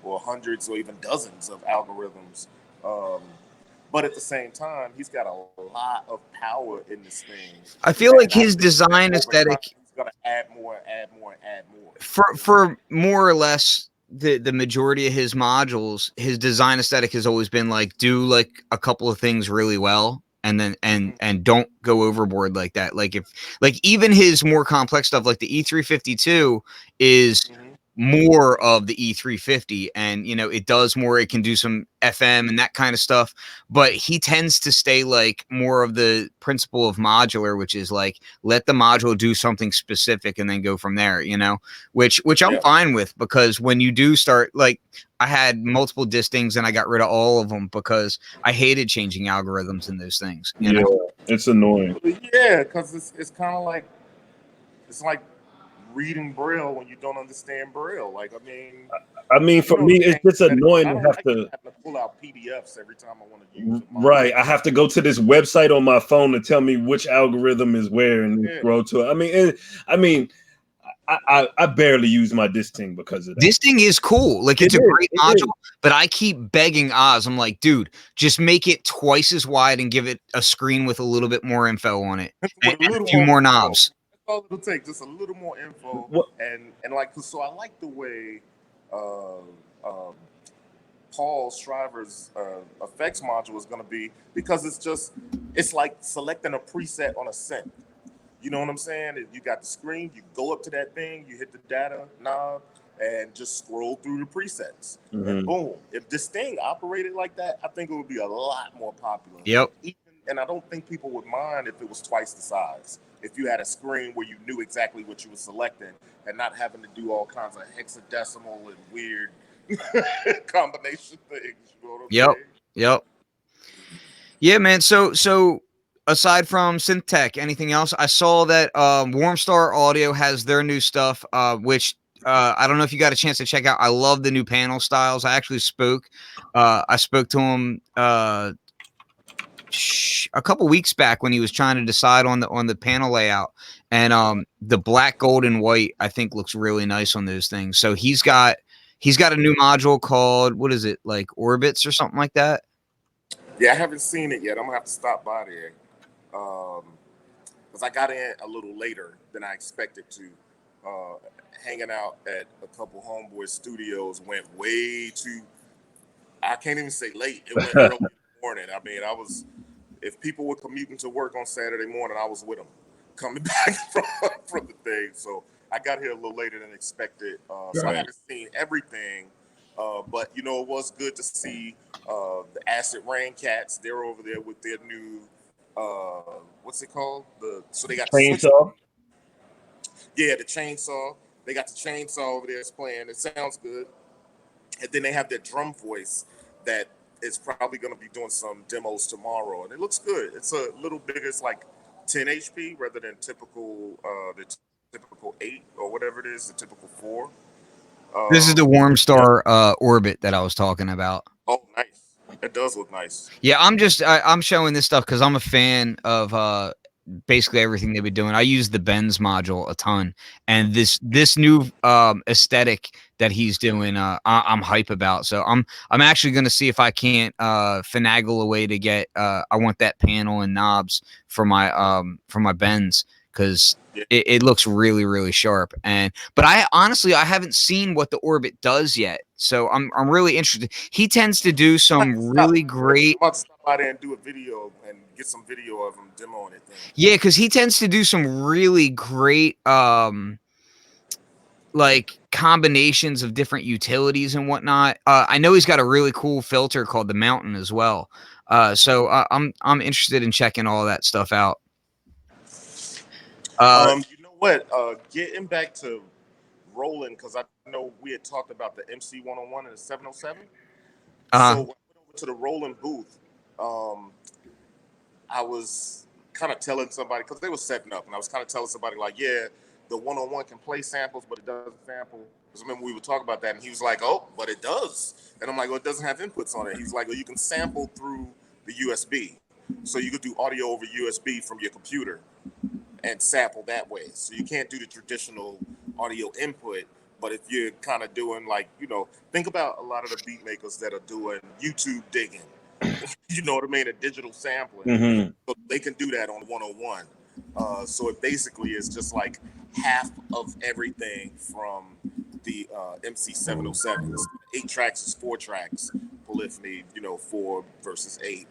C: or hundreds or even dozens of algorithms. But at the same time, he's got a lot of power in this thing.
A: I feel like his design aesthetic,
C: he's going to add more.
A: For more or less the majority of his modules, his design aesthetic has always been like, do like a couple of things really well. And then and don't go overboard like that. Like even his more complex stuff, like the E352 is more of the E350, and it does more. It can do some FM and that kind of stuff, but he tends to stay like more of the principle of modular, which is like let the module do something specific and then go from there. Which I'm fine with, because when you do start, like I had multiple distings and I got rid of all of them because I hated changing algorithms in those things. You know?
B: It's annoying.
C: Yeah, because it's kind of like reading Braille when you don't understand Braille. Like,
B: I mean, for me, it's just annoying to have to
C: pull out PDFs every time I want to use it.
B: Right, I have to go to this website on my phone to tell me which algorithm is where and scroll to it. I barely use my disting because of that.
A: Disting is cool. Like it's a great module, but I keep begging Oz. I'm like, dude, just make it twice as wide and give it a screen with a little bit more info on it and a few more knobs.
C: That's all it'll take, just a little more info. And so I like the way Paul Shriver's effects module is going to be, because it's like selecting a preset on a synth. You know what I'm saying? You got the screen, you go up to that thing, you hit the data knob, and just scroll through the presets. And boom. If this thing operated like that, I think it would be a lot more popular.
A: Yep.
C: And I don't think people would mind if it was twice the size. If you had a screen where you knew exactly what you were selecting and not having to do all kinds of hexadecimal and weird combination things. You know what I'm saying?
A: Yep. Yeah, man. So aside from SynthTech, anything else? I saw that Warmstar Audio has their new stuff, which I don't know if you got a chance to check out. I love the new panel styles. I actually spoke to him a couple weeks back when he was trying to decide on the panel layout, and the black, gold, and white I think looks really nice on those things. So he's got a new module called, what is it, like Orbits or something like that?
C: Yeah, I haven't seen it yet. I'm gonna have to stop by there. because I got in a little later than I expected to. Hanging out at a couple homeboy studios went way too. I can't even say late. It went early in the morning. I mean, if people were commuting to work on Saturday morning, I was with them coming back from the thing. So I got here a little later than expected. So I haven't seen everything. But, you know, it was good to see the Acid Rain Cats. They're over there with their new, what's it called? So they got the
B: chainsaw.
C: Yeah, the chainsaw. They got the chainsaw over there playing. It sounds good. And then they have their drum voice that is probably going to be doing some demos tomorrow. And it looks good. It's a little bigger. It's like 10 HP rather than the typical 8 or whatever it is, the typical 4.
A: This is the Warmstar Orbit that I was talking about.
C: Oh, nice. It does look nice.
A: Yeah, I'm showing this stuff because I'm a fan of basically everything they've been doing. I use the Benz module a ton, and this new aesthetic that he's doing, I'm hype about. So I'm actually going to see if I can't finagle a way to get. I want that panel and knobs for my Benz because it looks really, really sharp. But I honestly haven't seen what the Orbit does yet, so I'm really interested. He tends to do some really great.
C: I'm about to stop by there and do a video and get some video of him demoing it.
A: Yeah, because he tends to do some really great like combinations of different utilities and whatnot. I know he's got a really cool filter called the Mountain as well. So I'm interested in checking all that stuff out.
C: You know what? Getting back to Roland, because I know we had talked about the MC 101 and the 707. So when I went over to the Roland booth, I was kind of telling somebody, because they were setting up, and I was kind of telling somebody like, yeah, the 101 can play samples, but it doesn't sample. Because remember we were talking about that, and he was like, oh, but it does. And I'm like, well, it doesn't have inputs on it. He's like, well, you can sample through the USB. So you could do audio over USB from your computer and sample that way. So you can't do the traditional audio input, but if you're kind of doing like, you know, think about a lot of the beat makers that are doing YouTube digging, you know what I mean, a digital sampling. So they can do that on 101. So it basically is just like half of everything from the MC 707s. 8 tracks is 4 tracks, polyphony, you know, 4 versus 8.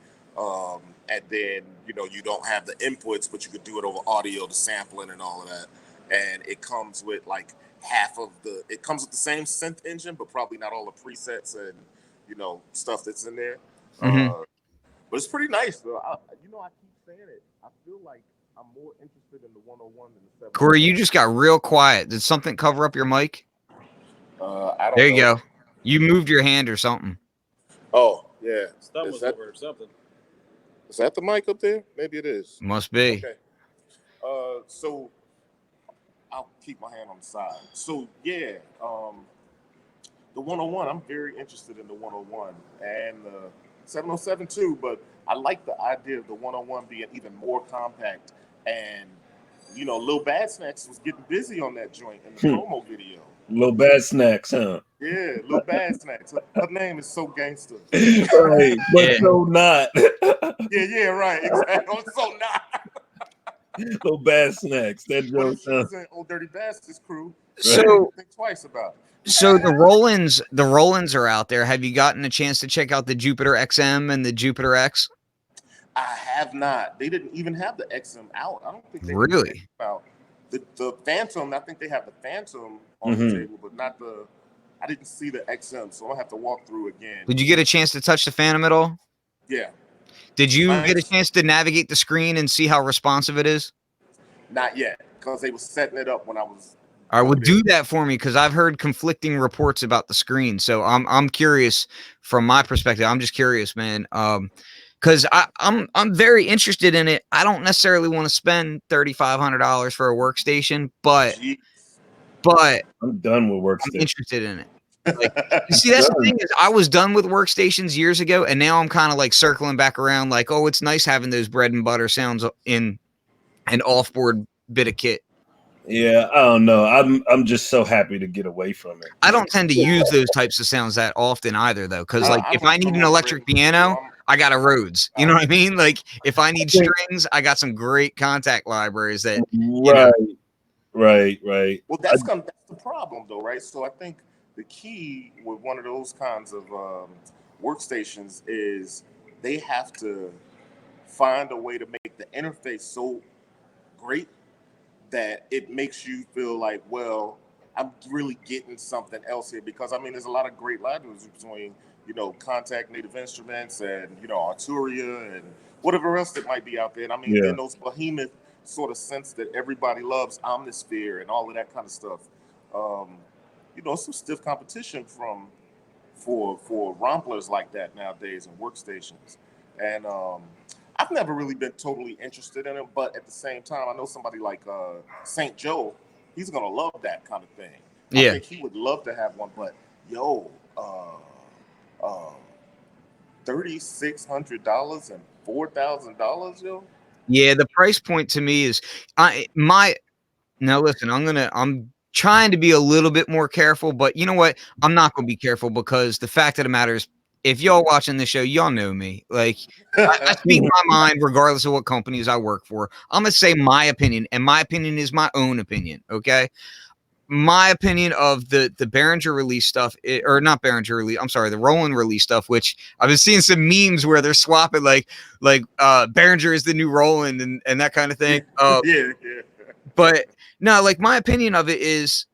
C: And then, you know, you don't have the inputs, but you could do it over audio, the sampling and all of that. And it comes with like it comes with the same synth engine, but probably not all the presets and, you know, stuff that's in there. But it's pretty nice, though. I keep saying it. I feel like I'm more interested in the 101 than the 707.
A: Corey, you just got real quiet. Did something cover up your mic?
C: I don't
A: there you
C: know.
A: go. You moved your hand or something.
C: Oh, yeah.
D: Stuff was over or something.
C: Is that the mic up there? Maybe it is.
A: Must be.
C: Okay. So I'll keep my hand on the side. So yeah, the 101. I'm very interested in the 101 and the 707 too. But I like the idea of the 101 being even more compact. And you know, Lil Bad Snacks was getting busy on that joint in the promo video.
B: Lil Bad Snacks, huh?
C: Yeah, Lil Bad Snacks. Her name is so gangster.
B: Right, but so not.
C: Yeah, right. Exactly. I'm so not.
B: Lil Bad Snacks. That joke.
C: She's in Old Dirty Bastards crew.
A: So
C: think twice about it.
A: So the Rolands are out there. Have you gotten a chance to check out the Jupiter XM and the Jupiter X?
C: I have not. They didn't even have the XM out. I don't think they
A: really
C: out. The Phantom. I think they have the Phantom on the table, but not the. I didn't see the XM, so I'll have to walk through again.
A: Did you get a chance to touch the Phantom at all?
C: Yeah.
A: Did you get a chance to navigate the screen and see how responsive it is?
C: Not yet, because they were setting it up when I was.
A: I would do that for me because I've heard conflicting reports about the screen. So I'm curious from my perspective. I'm just curious, man. Because I'm very interested in it. I don't necessarily want to spend $3,500 for a workstation, but
B: I'm done with workstation.
A: I'm interested in it. Like, you see, that's the thing is I was done with workstations years ago, and now I'm kind of like circling back around. Like, oh, it's nice having those bread and butter sounds in an off-board bit of kit.
B: Yeah, I don't know. I'm just so happy to get away from it.
A: I don't tend to use those types of sounds that often either, though, because like if I need an electric piano, I got a Rhodes. You know what I mean? Like if I need strings, I got some great contact libraries that
B: Right.
C: Well, that's the problem though, right? So I think the key with one of those kinds of workstations is they have to find a way to make the interface so great that it makes you feel like, well, I'm really getting something else here. Because I mean, there's a lot of great libraries between, you know, Contact Native Instruments and, you know, Arturia and whatever else that might be out there. And I mean, then those behemoth sort of synths that everybody loves, Omnisphere and all of that kind of stuff. You know, some stiff competition for romplers like that nowadays and workstations. And I've never really been totally interested in them, but at the same time, I know somebody like St. Joe, he's gonna love that kind of thing. I think he would love to have one, but $3,600 and $4,000, yo.
A: Yeah, the price point to me is now listen, I'm trying to be a little bit more careful, but you know what? I'm not gonna be careful because the fact of the matter is, if y'all watching this show, y'all know me. Like I speak my mind regardless of what companies I work for. I'm gonna say my opinion, and my opinion is my own opinion. Okay. My opinion of the Behringer release stuff, or not Behringer release, I'm sorry, the Roland release stuff, which I've been seeing some memes where they're swapping like Behringer is the new Roland and that kind of thing.
C: Yeah.
A: But no, like my opinion of it is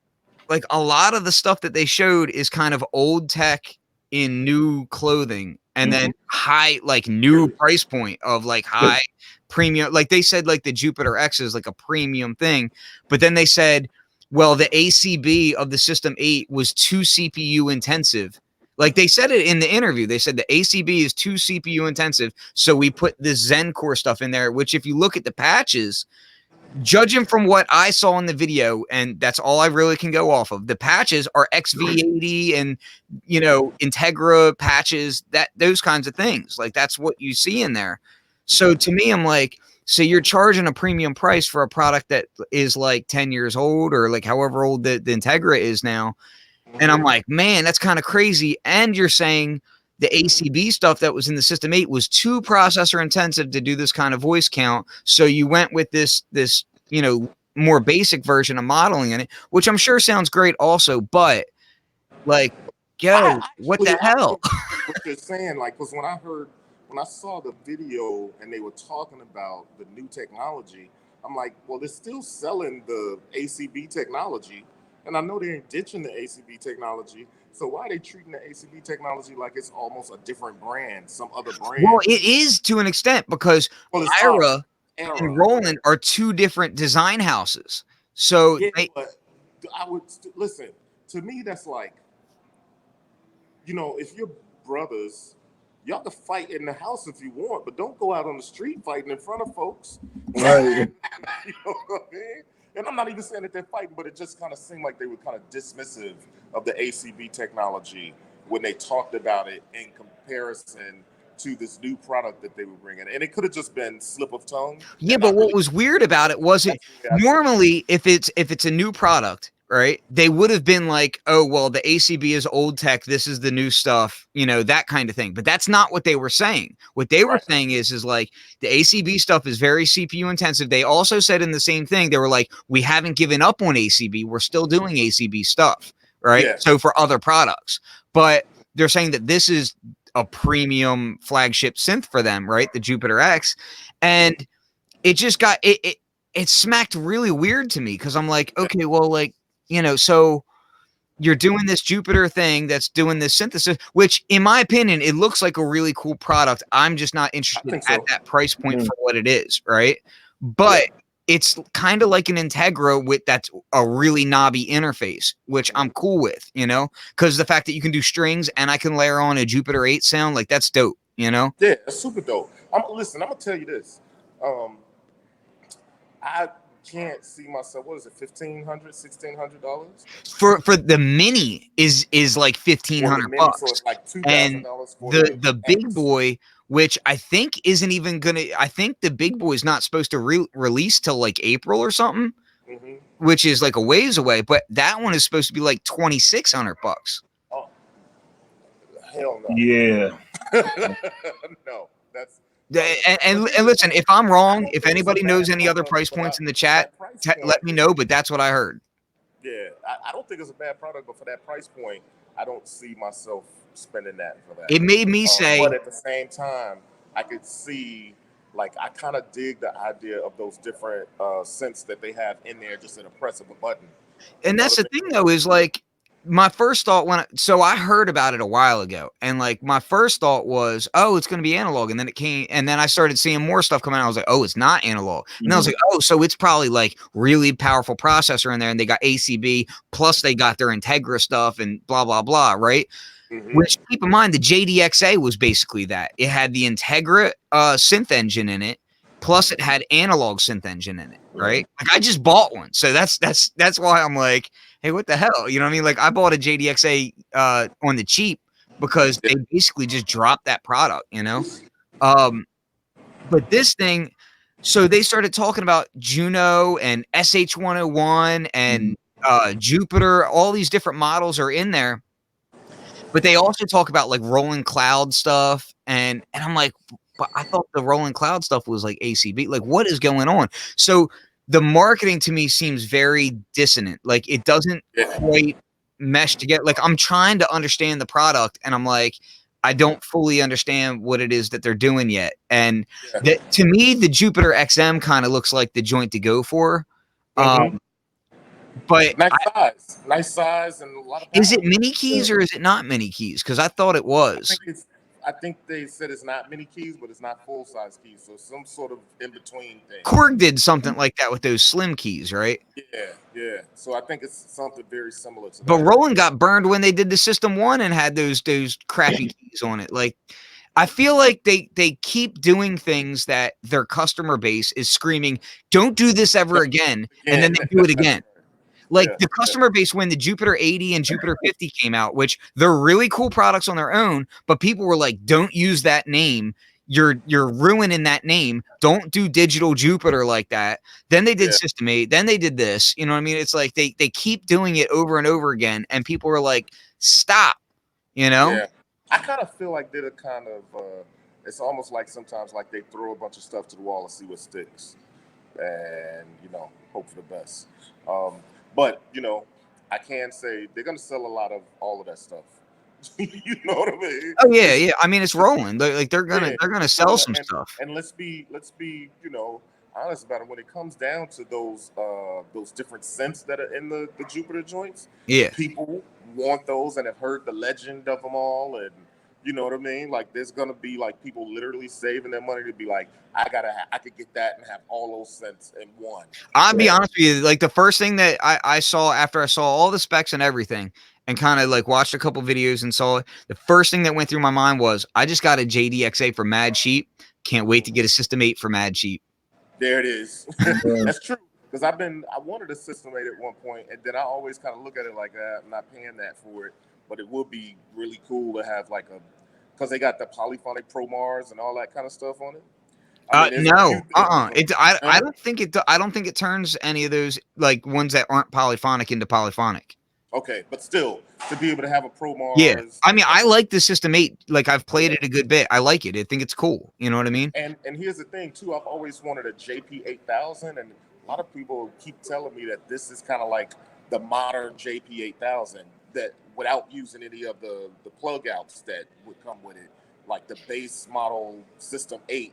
A: like a lot of the stuff that they showed is kind of old tech in new clothing, and then high, like new price point of like high premium. Like they said, like the Jupiter X is like a premium thing, but then they said, well, the ACB of the System 8 was too CPU intensive. Like they said it in the interview. They said the ACB is too CPU intensive, so we put this Zen Core stuff in there, which if you look at the patches, judging from what I saw in the video, and that's all I really can go off of, the patches are XV80 and, you know, Integra patches, that those kinds of things. Like that's what you see in there. So to me, I'm like, so you're charging a premium price for a product that is like 10 years old or like however old the Integra is now. And I'm like, man, that's kind of crazy. And you're saying the ACB stuff that was in the System 8 was too processor intensive to do this kind of voice count. So you went with this, you know, more basic version of modeling in it, which I'm sure sounds great also, but like, what the hell?
C: What you're saying, like, because when I saw the video and they were talking about the new technology, I'm like, well, they're still selling the ACB technology. And I know they ain't ditching the ACB technology. So why are they treating the ACB technology like it's almost a different brand, some other brand?
A: Well, it is to an extent because Ira and Roland are two different design houses. So
C: but I would listen, to me, that's like, you know, if you're brothers, y'all can fight in the house if you want, but don't go out on the street fighting in front of folks.
B: Right.
C: You know what I mean? And I'm not even saying that they're fighting, but it just kind of seemed like they were kind of dismissive of the ACB technology when they talked about it in comparison to this new product that they were bringing. And it could have just been slip of tongue.
A: Yeah, but what was weird about it wasn't normally if it's a new product, right? They would have been like, oh, well, the ACB is old tech. This is the new stuff, you know, that kind of thing. But that's not what they were saying. What they were saying is like the ACB stuff is very CPU intensive. They also said in the same thing, they were like, we haven't given up on ACB. We're still doing ACB stuff, right? Yeah. So for other products, but they're saying that this is a premium flagship synth for them, right? The Jupiter X. And it just got, it smacked really weird to me because I'm like, okay, well, like, you know, so you're doing this Jupiter thing that's doing this synthesis, which in my opinion, it looks like a really cool product. I'm just not interested at that price point for what it is, right? But it's kind of like an Integra with that's a really knobby interface, which I'm cool with, you know, because the fact that you can do strings and I can layer on a Jupiter 8 sound, like that's dope, you know?
C: Yeah, that's super dope. Listen, I'm gonna tell you this. I can't see myself. What is it? $1,500, $1,600
A: for the mini is like $1,500.
C: So it's like $2,000.
A: And the big boy, which I think isn't even gonna. I think the big boy is not supposed to release till like April or something, which is like a ways away. But that one is supposed to be like $2,600.
C: Oh, hell no.
B: Yeah.
C: No, that's
A: and listen, if I'm wrong, if anybody knows any other price points in the chat, let me know. But that's what I heard.
C: Yeah, I don't think it's a bad product, but for that price point, I don't see myself spending that for that.
A: It made me say,
C: but at the same time, I could see, like, I kind of dig the idea of those different synths that they have in there just at a press of a button.
A: And that's the thing, though, is like my first thought so I heard about it a while ago, and like my first thought was, oh, it's going to be analog, and then it came, and then I started seeing more stuff coming out. I was like, oh, it's not analog, and then I was like, oh, so it's probably like really powerful processor in there, and they got ACB plus they got their Integra stuff and blah blah blah, right? Which, keep in mind, the JDXA was basically that. It had the Integra synth engine in it, plus it had analog synth engine in it, right? Like I just bought one, so that's why I'm like, hey, what the hell? You know what I mean? Like I bought a JDXA on the cheap because they basically just dropped that product, you know? But this thing, so they started talking about Juno and SH101 and Jupiter. All these different models are in there. But they also talk about like Roland Cloud stuff. And I'm like, but I thought the Roland Cloud stuff was like ACB. Like, what is going on? So the marketing to me seems very dissonant. Like it doesn't quite mesh together. Like I'm trying to understand the product and I'm like, I don't fully understand what it is that they're doing yet. And to me, the Jupiter XM kind of looks like the joint to go for. But
C: nice size and a lot of power.
A: Is it mini keys or is it not mini keys? Because I thought it was.
C: I think they said it's not mini keys, but it's not full size keys. So some sort of in between thing.
A: Korg did something like that with those slim keys, right?
C: Yeah. So I think it's something very similar to that.
A: But Roland got burned when they did the System 1 and had those crappy keys on it. Like, I feel like they keep doing things that their customer base is screaming, don't do this ever again. And then they do it again. Like the customer base when the Jupiter 80 and Jupiter 50 came out, which they're really cool products on their own, but people were like, don't use that name. You're ruining that name. Don't do digital Jupiter like that. Then they did System 8. Then they did this. You know what I mean? It's like they keep doing it over and over again. And people are like, stop, you know?
C: Yeah. I kind of feel like they're kind of, it's almost like sometimes like they throw a bunch of stuff to the wall and see what sticks. And, you know, hope for the best. But, you know, I can say they're going to sell a lot of all of that stuff. You know what I mean?
A: Oh yeah. I mean, it's Roland. Like they're gonna sell some stuff.
C: And let's be, you know, honest about it. When it comes down to those different synths that are in the Jupiter joints, people want those and have heard the legend of them all, and you know what I mean? Like there's gonna be like people literally saving their money to be like, I could get that and have all those synths in one.
A: I'll be honest with you, like the first thing that I saw after I saw all the specs and everything and kind of like watched a couple videos and saw it, the first thing that went through my mind was I just got a JDXA for mad cheap. Can't wait to get a System 8 for mad cheap.
C: There it is. That's true. Because I wanted a System 8 at one point, and then I always kind of look at it like that. I'm not paying that for it, but it would be really cool to have like because they got the polyphonic Pro Mars and all that kind of stuff on it.
A: I don't think it turns any of those like ones that aren't polyphonic into polyphonic.
C: Okay, but still, to be able to have a Pro Mars.
A: Yeah, I mean, I like the System 8. Like, I've played it a good bit. I like it. I think it's cool. You know what I mean?
C: And here's the thing, too. I've always wanted a JP8000, and a lot of people keep telling me that this is kind of like the modern JP8000, that without using any of the plug outs that would come with it. Like, the base model System 8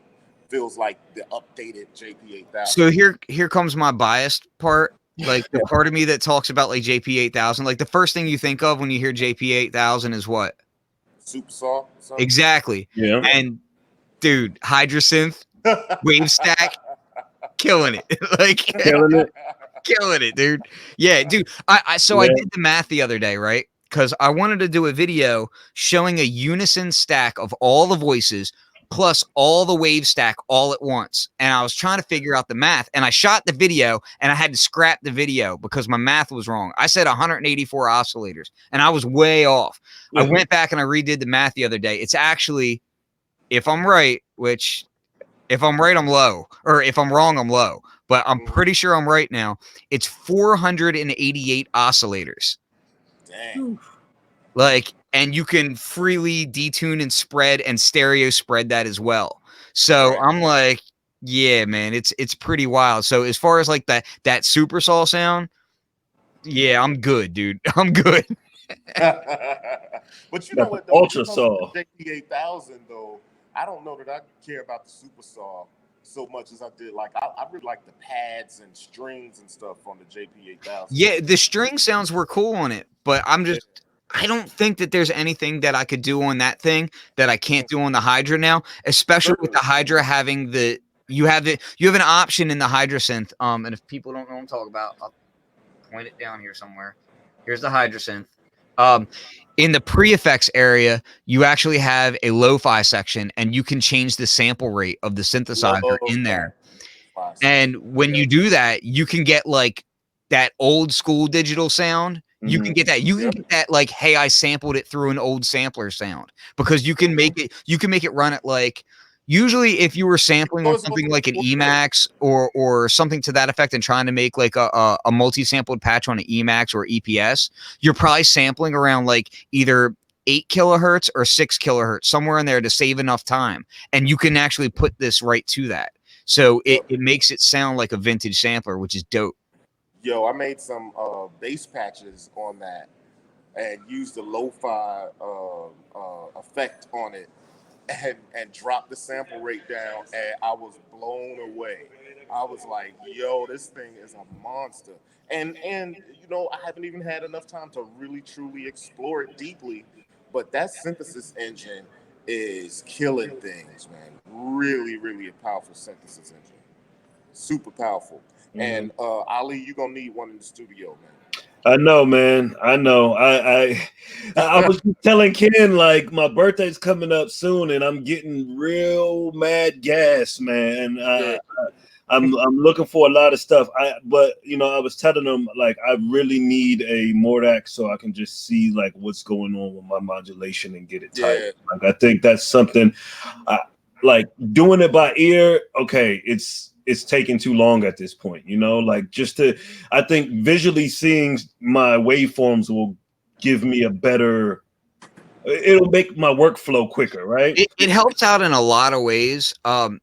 C: feels like the updated JP8000.
A: So here comes my biased part. Like the part of me that talks about like JP8000, like the first thing you think of when you hear JP8000 is what?
C: Super saw.
A: Exactly. Yeah. And dude, Hydrasynth, wave stack, killing it. Like killing it, dude. Yeah, dude. I did the math the other day, right? Because I wanted to do a video showing a unison stack of all the voices plus all the wave stack all at once. And I was trying to figure out the math, and I shot the video and I had to scrap the video because my math was wrong. I said 184 oscillators and I was way off. I went back and I redid the math the other day. It's actually, if I'm right, which if I'm right, I'm low, or if I'm wrong, I'm low, but I'm pretty sure I'm right now. It's 488 oscillators.
C: Dang.
A: Like, and you can freely detune and spread and stereo spread that as well. So I'm like, yeah, man, it's pretty wild. So as far as like that super saw sound, yeah, I'm good, dude. I'm good.
C: But you know what? Though,
B: ultra saw.
C: JP8000 though, I don't know that I care about the super saw so much as I did. Like I really like the pads and strings and stuff on the JP8000.
A: Yeah, the string sounds were cool on it, but I don't think that there's anything that I could do on that thing that I can't do on the Hydra now, especially with the Hydra having you have an option in the Hydrasynth. And if people don't know what I'm talking about, I'll point it down here somewhere. Here's the Hydrasynth. In the pre-effects area, you actually have a lo-fi section, and you can change the sample rate of the synthesizer in there. And when you do that, you can get like that old school digital sound. You can get that. You can get that like, hey, I sampled it through an old sampler sound, because you can make it run at like, usually if you were sampling on something like an Emax or something to that effect and trying to make like a multi-sampled patch on an Emax or EPS, you're probably sampling around like either 8 kilohertz or 6 kilohertz, somewhere in there to save enough time. And you can actually put this right to that. So it makes it sound like a vintage sampler, which is dope.
C: Yo, I made some bass patches on that and used the lo-fi effect on it and dropped the sample rate down, and I was blown away. I was like, yo, this thing is a monster. And you know, I haven't even had enough time to really truly explore it deeply, but that synthesis engine is killing things, man. Really, really a powerful synthesis engine. Super powerful. And Ali, you're gonna need one in the studio, man.
B: I know, man. I know. I was telling Ken, like, my birthday's coming up soon, and I'm getting real mad gas, man. I'm looking for a lot of stuff. But you know, I was telling him, like, I really need a Mordax so I can just see like what's going on with my modulation and get it tight. Like, I think that's something. Like doing it by ear. Okay, it's taking too long at this point, you know, like I think visually seeing my waveforms will give me it'll make my workflow quicker, right?
A: It helps out in a lot of ways.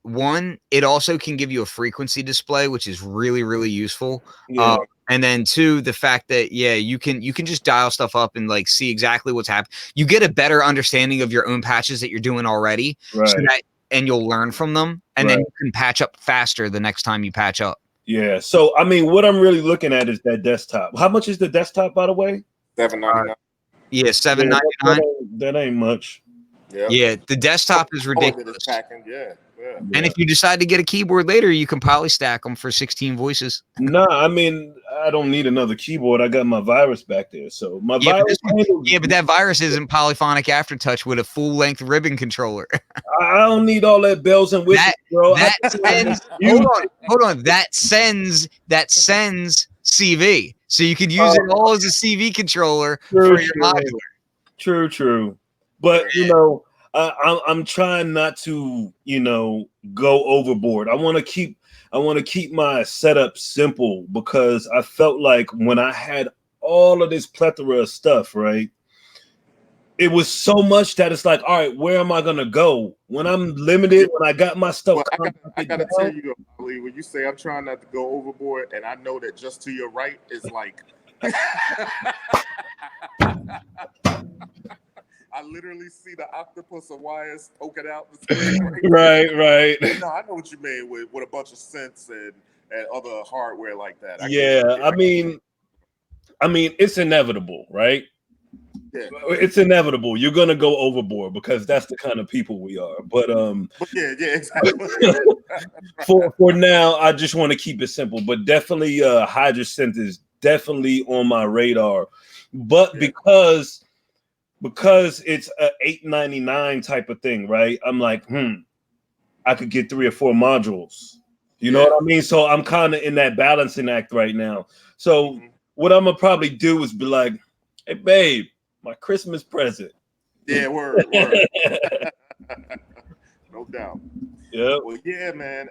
A: One, it also can give you a frequency display, which is really, really useful.
B: Yeah.
A: And then two, the fact that, you can just dial stuff up and like see exactly what's happening. You get a better understanding of your own patches that you're doing already.
B: Right.
A: And you'll learn from them, and then you can patch up faster the next time you patch up.
B: Yeah. So, I mean, what I'm really looking at is that desktop. How much is the desktop, by the way?
C: $7.99.
A: Yeah, $7.99.
B: That ain't much.
A: Yeah, the desktop is ridiculous. And if you decide to get a keyboard later, you can probably stack them for 16 voices.
B: No, I mean, I don't need another keyboard. I got my virus back there. So my virus.
A: But that virus isn't polyphonic aftertouch with a full-length ribbon controller.
B: I don't need all that bells and whistles, bro.
A: Hold on. That sends CV. So you could use it all as a CV controller for your modular.
B: True. But you know, I'm trying not to, you know, go overboard. I want to keep my setup simple, because I felt like when I had all of this plethora of stuff, right, it was so much that it's like, all right, where am I gonna go when I'm limited? When I got my stuff,
C: I gotta tell you, Ali, when you say I'm trying not to go overboard, and I know that just to your right is like. I literally see the octopus of wires poking out the screen.
B: Right.
C: No, I know what you mean with a bunch of synths and other hardware like that.
B: I mean, it's inevitable, right?
C: Yeah.
B: It's inevitable. You're gonna go overboard because that's the kind of people we are. But
C: yeah, exactly.
B: for now, I just want to keep it simple. But definitely, Hydrasynth is definitely on my radar. But because it's a $8.99 type of thing, right? I'm like, I could get 3 or 4 modules. You know what I mean? So I'm kind of in that balancing act right now. So what I'm gonna probably do is be like, hey, babe, my Christmas present.
C: Yeah, word. No doubt.
B: Yeah.
C: Well, yeah, man.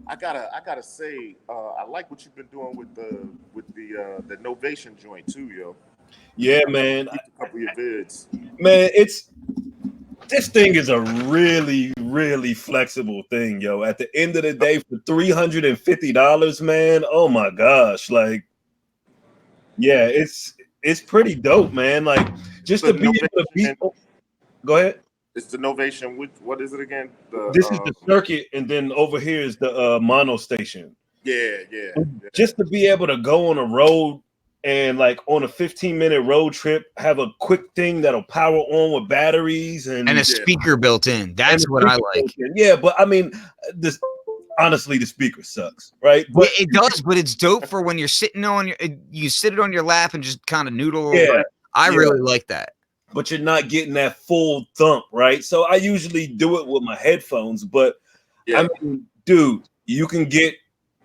C: I gotta say, I like what you've been doing with the Novation joint too, yo.
B: Yeah, man.
C: A couple of your vids.
B: Man, this thing is a really, really flexible thing, yo. At the end of the day, for $350, man. Oh my gosh, like, yeah, it's pretty dope, man. Like, just to be able to beat. Go ahead.
C: It's the Novation. What is it again?
B: This is the circuit, and then over here is the mono station.
C: Yeah.
B: Just to be able to go on a road and like on a 15-minute road trip, have a quick thing that'll power on with batteries and
A: a speaker built in. That's what I like.
B: Yeah, but I mean, honestly, the speaker sucks, right? But
A: it does, but it's dope for when you're sitting on you sit it on your lap and just kind of noodle.
B: Yeah,
A: I really like that.
B: But you're not getting that full thump, right? So I usually do it with my headphones, but I mean, dude, you can get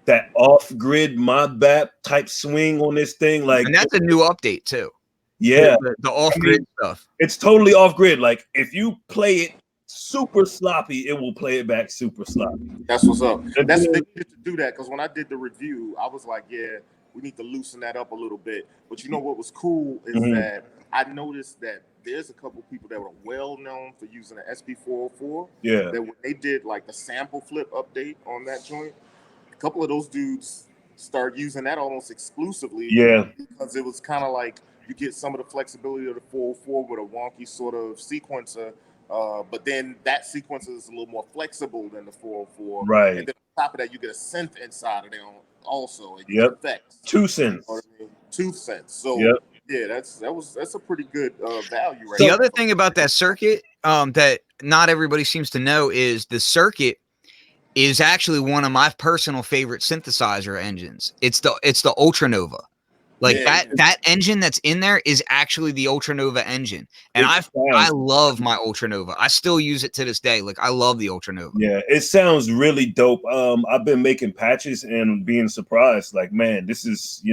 B: that off-grid mod bap type swing on this thing, like,
A: and that's a new update too.
B: Yeah,
A: the off-grid stuff.
B: It's totally off-grid. Like, if you play it super sloppy, it will play it back super sloppy.
C: That's what's up. They needed to do that, because when I did the review, I was like, yeah, we need to loosen that up a little bit. But you know what was cool is that I noticed that there's a couple people that were well known for using an SP404.
B: Yeah.
C: That when they did like the sample flip update on that joint, a couple of those dudes started using that almost exclusively.
B: Yeah.
C: Because it was kind of like you get some of the flexibility of the 404 with a wonky sort of sequencer. But then that sequencer is a little more flexible than the 404.
B: Right.
C: And then on top of that, you get a synth inside of there also. And effects.
B: 2 cents.
C: You know what I mean? 2 cents. So yeah, that's a pretty good value right
A: The other thing about that circuit that not everybody seems to know is the circuit is actually one of my personal favorite synthesizer engines. It's the Ultranova. Like that engine that's in there is actually the Ultranova engine. And I love my Ultranova. I still use it to this day. Like, I love the Ultranova.
B: Yeah, it sounds really dope. I've been making patches and being surprised. Like, man, this is,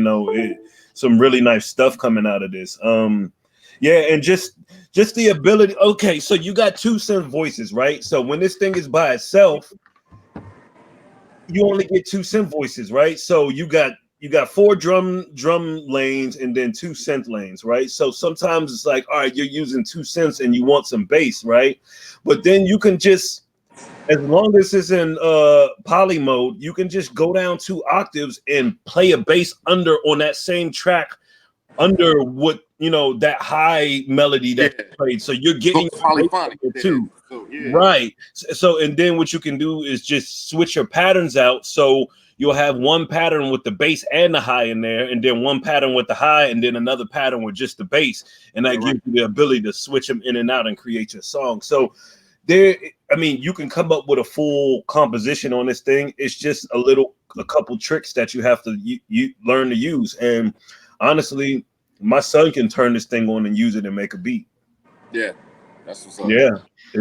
B: some really nice stuff coming out of this. Yeah, and just the ability. Okay, so you got 2 synth voices, right? So when this thing is by itself, you only get 2 synth voices, right? So you got 4 drum lanes and then 2 synth lanes, right? So sometimes it's like, all right, you're using 2 synths and you want some bass, right? But then you can just, as long as it's in poly mode, you can just go down 2 octaves and play a bass on that same track under what, that high melody that you played. So you're getting
C: polyphonic
B: too. Right. So, and then what you can do is just switch your patterns out. So you'll have one pattern with the bass and the high in there, and then one pattern with the high, and then another pattern with just the bass. And that gives you the ability to switch them in and out and create your song. So you can come up with a full composition on this thing. It's just a couple tricks that you have to learn to use. And honestly, my son can turn this thing on and use it and make a beat.
C: Yeah, that's what's up.
B: Yeah.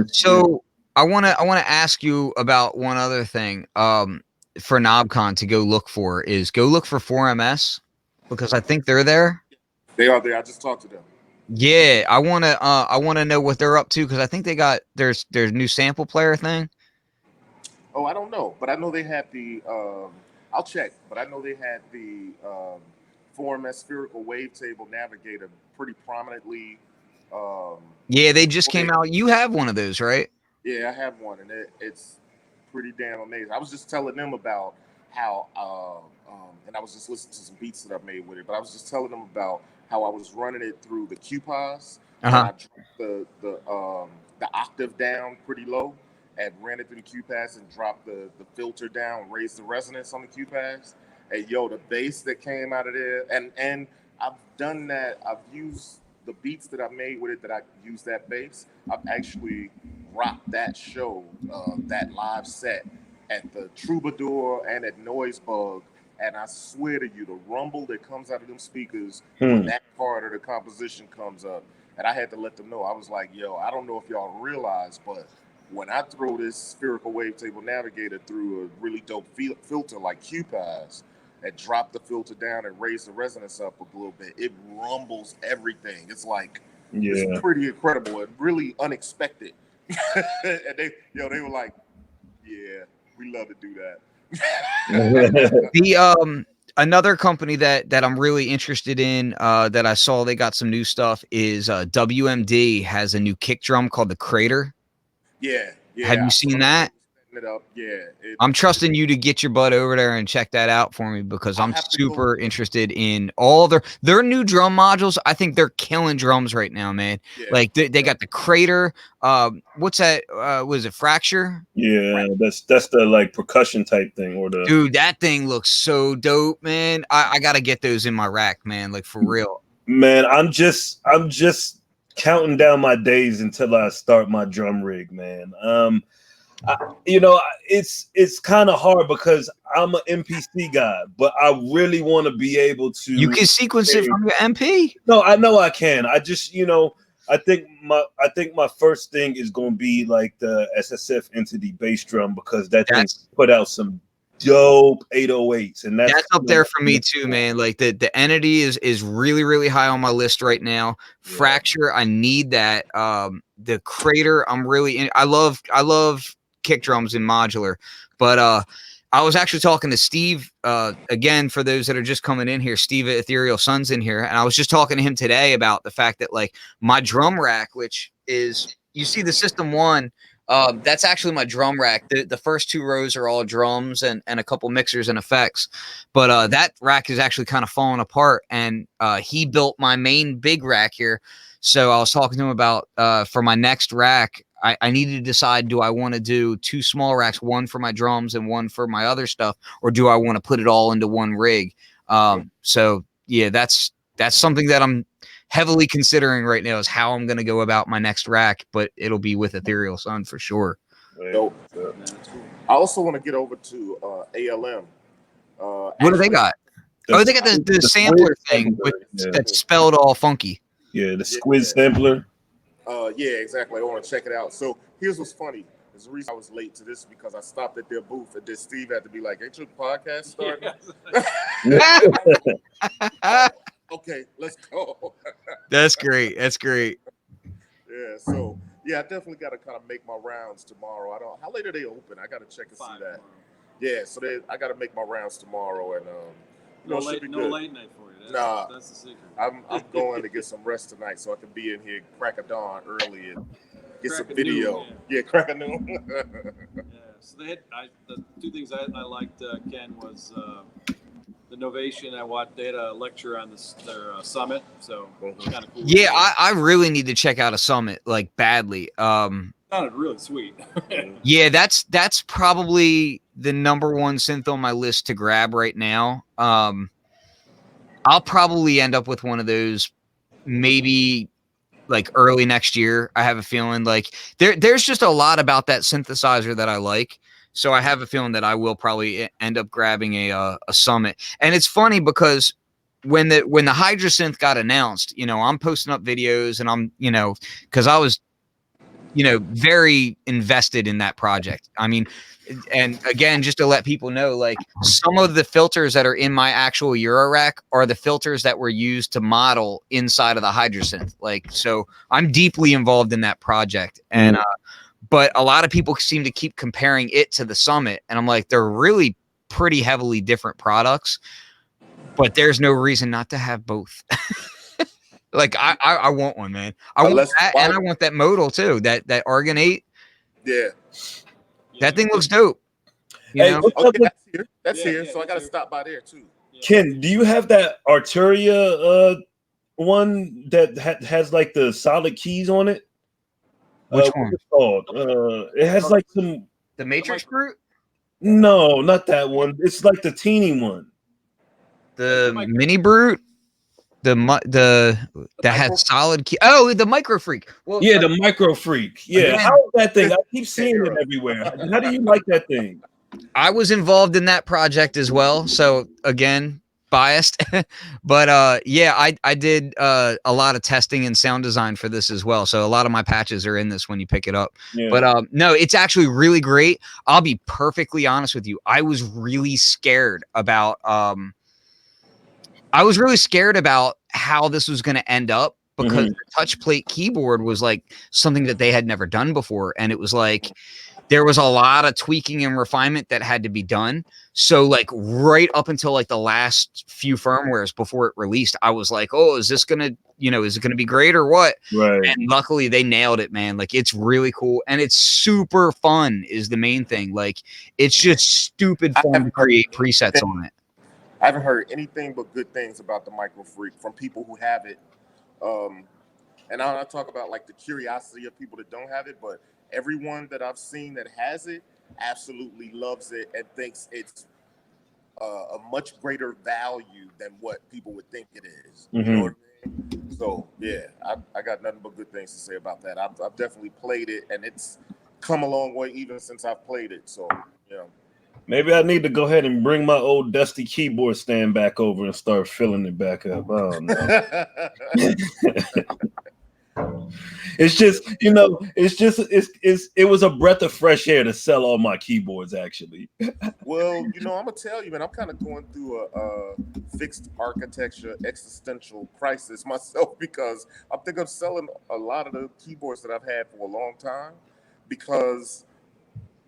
A: So I want to ask you about one other thing. For KNOBCON to go look for 4MS, because I think they're there.
C: They are there. I just talked to them.
A: Yeah, I wanna know what they're up to, because I think they got their new sample player thing.
C: Oh, I don't know, but I know they had the I'll check, but I know they had the 4MS spherical wavetable navigator pretty prominently.
A: Yeah, they just came out. You have one of those, right?
C: Yeah, I have one, and it's pretty damn amazing. I was just telling them about how and I was just listening to some beats that I've made with it, but I was just telling them about how I was running it through the QPOS. And I dropped the octave down pretty low and ran it through the QPOS and dropped the filter down, raised the resonance on the QPOS. And the bass that came out of there, and I've done that. I've used the beats that I've made with it that I use that bass. I've actually rocked that show, that live set at the Troubadour and at Noise Bug. And I swear to you, the rumble that comes out of them speakers when that part of the composition comes up, and I had to let them know. I was like, I don't know if y'all realize, but when I throw this spherical wavetable navigator through a really dope filter like QPOS and drop the filter down and raise the resonance up a little bit, it rumbles everything. It's like, it's pretty incredible and really unexpected. And they were like, yeah, we love to do that.
A: another company that I'm really interested in, that I saw they got some new stuff is WMD has a new kick drum called the Crater.
C: Yeah, yeah.
A: Have you seen that?
C: It up. Yeah.
A: I'm trusting you to get your butt over there and check that out for me, because I'm super interested in all their new drum modules. I think they're killing drums right now, man.
C: Yeah.
A: Like they got the Crater. What's that? Was it Fracture?
B: Yeah, that's the like percussion type thing, or the
A: Dude, that thing looks so dope, man. I gotta get those in my rack, man. Like for real.
B: Man, I'm just counting down my days until I start my drum rig, man. It's kind of hard because I'm an MPC guy, but I really want to be able to.
A: You can sequence it from your MP.
B: No, I know I can. I just, I think my first thing is going to be like the SSF Entity bass drum, because that thing put out some dope 808s, and that's
A: up there for me too, man. Like the Entity is really, really high on my list right now. Yeah. Fracture, I need that. The Crater, I'm really in. I love kick drums in Modular, but I was actually talking to Steve again, for those that are just coming in here. Steve at Ethereal Sun's in here, and I was just talking to him today about the fact that like my drum rack, which is, you see the System 1, that's actually my drum rack. The first 2 rows are all drums and a couple mixers and effects, but that rack is actually kind of falling apart, and he built my main big rack here. So I was talking to him about for my next rack, I needed to decide, do I want to do 2 small racks, one for my drums and one for my other stuff, or do I want to put it all into one rig? So yeah, that's something that I'm heavily considering right now, is how I'm going to go about my next rack, but it'll be with Ethereal Sun for sure.
C: I also want to get over to ALM.
A: What do they got? They got the sampler thing that's spelled all funky.
B: Yeah, the squid sampler.
C: Yeah, exactly. I want to check it out. So here's what's funny. There's a reason I was late to this, because I stopped at their booth, and then Steve had to be like, "Ain't your podcast starting?" Yeah. Okay, let's go.
A: That's great. That's great.
C: Yeah. So yeah, I definitely got to kind of make my rounds tomorrow. I don't. How late are they open? I got to check and see that. Yeah. So I got to make my rounds tomorrow, and
D: no late night for you. That's the secret.
C: I'm going to get some rest tonight, so I can be in here crack of dawn early and get some video.
D: Noon,
C: yeah, crack of noon.
D: Yeah. So they had the 2 things I liked, Ken, was the Novation. They had a lecture on their summit, so it was kind of cool.
A: Yeah, I really need to check out a summit, like badly.
D: Sounded really sweet.
A: Yeah, that's probably the #1 synth on my list to grab right now. I'll probably end up with one of those maybe like early next year. I have a feeling like there's just a lot about that synthesizer that I like. So I have a feeling that I will probably end up grabbing a Summit. And it's funny because when the Hydrasynth got announced, I'm posting up videos, and I'm, because I was, very invested in that project. I mean, and again, just to let people know, like some of the filters that are in my actual Eurorack are the filters that were used to model inside of the Hydrasynth. Like, so I'm deeply involved in that project. And, but a lot of people seem to keep comparing it to the Summit. And I'm like, they're really pretty heavily different products, but there's no reason not to have both. Like I want one, man. I want that, and I want that modal too. That Argonate.
C: Yeah.
A: That thing looks dope.
B: Hey,
C: okay, that's here. So I got to stop by there too.
B: Ken, do you have that Arturia one that has like the solid keys on it?
A: Which one?
B: What's it called? It has like some.
A: The Matrix Brute?
B: No, not that one. It's like the teeny one.
A: The Mini Brute? That has solid key. Oh, the Micro Freak.
B: Well, yeah, the Micro Freak. Yeah, how is that thing? I keep seeing it everywhere. How do you like that thing?
A: I was involved in that project as well. So again, biased, but yeah, I did a lot of testing and sound design for this as well. So a lot of my patches are in this when you pick it up. Yeah. But no, it's actually really great. I'll be perfectly honest with you. I was really scared about how this was going to end up, because the touch plate keyboard was like something that they had never done before. And it was like, there was a lot of tweaking and refinement that had to be done. So like right up until like the last few firmwares before it released, I was like, oh, is this gonna, is it gonna be great or what?
B: Right.
A: And luckily they nailed it, man. Like it's really cool and it's super fun is the main thing. Like it's just stupid fun to create presets on it.
C: I haven't heard anything but good things about the Micro Freak from people who have it. And I don't talk about like the curiosity of people that don't have it, but everyone that I've seen that has it absolutely loves it and thinks it's a much greater value than what people would think it is. You know what I mean? So yeah, I got nothing but good things to say about that. I've definitely played it, and it's come a long way even since I've played it. So yeah.
B: Maybe I need to go ahead and bring my old dusty keyboard stand back over and start filling it back up. Oh no. It's just, it was a breath of fresh air to sell all my keyboards, actually.
C: Well, I'm gonna tell you, man, I'm kind of going through a fixed architecture existential crisis myself because I think I'm selling a lot of the keyboards that I've had for a long time because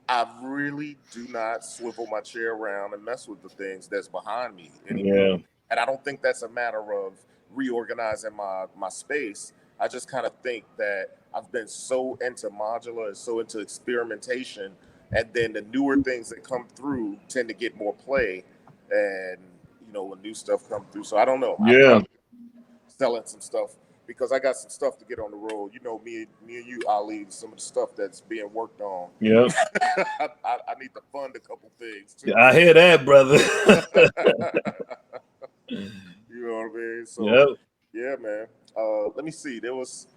C: I really do not swivel my chair around and mess with the things that's behind me anymore. Yeah. And I don't think that's a matter of reorganizing my space. I just kind of think that I've been so into modular and so into experimentation, and then the newer things that come through tend to get more play, and when new stuff comes through. So I don't know.
B: Yeah,
C: I'm selling some stuff because I got some stuff to get on the road. Me and you, Ali, some of the stuff that's being worked on.
B: Yeah,
C: I need to fund a couple things too.
B: I hear that, brother.
C: You know what I mean? So
B: yep.
C: Yeah, man. Let me see. There was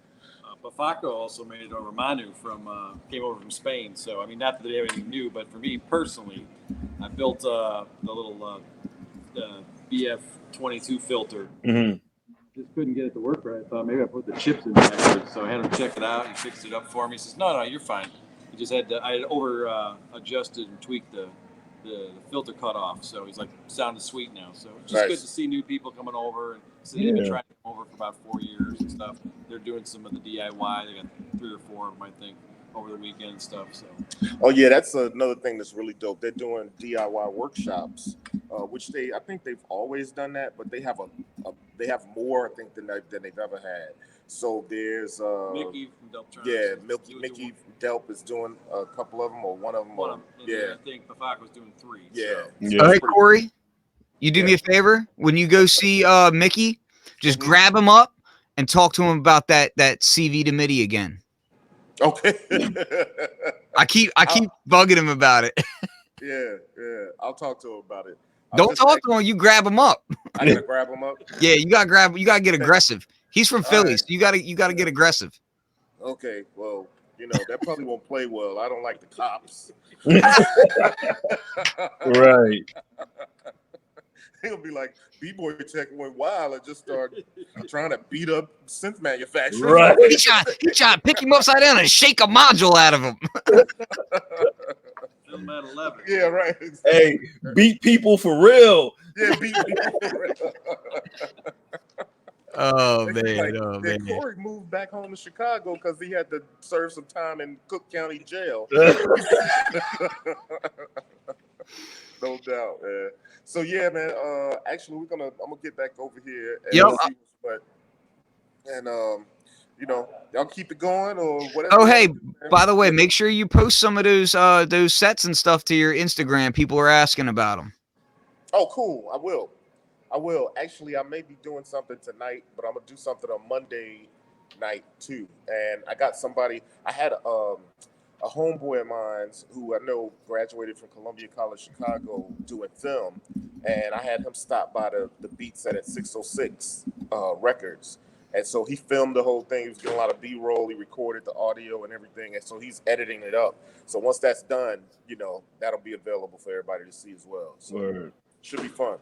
D: Bafaco also made it over. Manu came over from Spain. So I mean, not that they have anything new, but for me personally, I built the little BF22 filter.
B: Mm-hmm.
D: Just couldn't get it to work right. I thought maybe I put the chips in backwards. So I had him check it out. He fixed it up for me. He says, "No, you're fine." He just had I had over adjusted and tweaked the filter cutoff. So he's like, sounded sweet now. So it's just good to see new people coming over. And so they've been trying to come over for about 4 years and stuff. They're doing some of the DIY. They got 3 or 4 of them, I think, over the weekend and stuff. So.
C: Oh yeah, that's another thing that's really dope. They're doing DIY workshops, which I think they've always done that, but they have they have more, I think, than they've ever had. So there's
D: Mickey from Delp.
C: Yeah, Mickey from Delp is doing a couple of them, or one of them.
D: I think Bafaco was doing 3.
C: Yeah.
D: So.
A: All right, Corey, you do me a favor when you go see Mickey, just grab him up and talk to him about that CV to MIDI again.
C: Okay.
A: I keep bugging him about it.
C: Yeah. I'll talk to him about it.
A: Don't talk to him. You grab him up.
C: I gotta grab him up.
A: Yeah, you gotta get aggressive. He's from Philly, so you gotta get aggressive.
C: Okay, well, that probably won't play well. I don't like the cops.
B: Right.
C: He'll be like, B-Boy Tech went wild and just started trying to beat up synth manufacturers.
B: Right.
A: He tried to pick him upside down and shake a module out of him.
C: Yeah, right.
B: Hey, beat people for real.
C: Yeah, beat people for real.
A: Oh man.
C: Corey moved back home to Chicago because he had to serve some time in Cook County Jail. No doubt, man. So yeah, man. Actually, I'm gonna get back over here. And y'all keep it going or whatever.
A: Oh hey, by the way, make sure you post some of those sets and stuff to your Instagram. People are asking about them.
C: Oh, cool. I will. Actually, I may be doing something tonight, but I'm gonna do something on Monday night too. And I got somebody. I had a homeboy of mine who I know graduated from Columbia College Chicago doing film, and I had him stop by the beat set at 606 Records. And so he filmed the whole thing. He was getting a lot of B-roll. He recorded the audio and everything. And so he's editing it up. So once that's done, that'll be available for everybody to see as well. So it should be fun.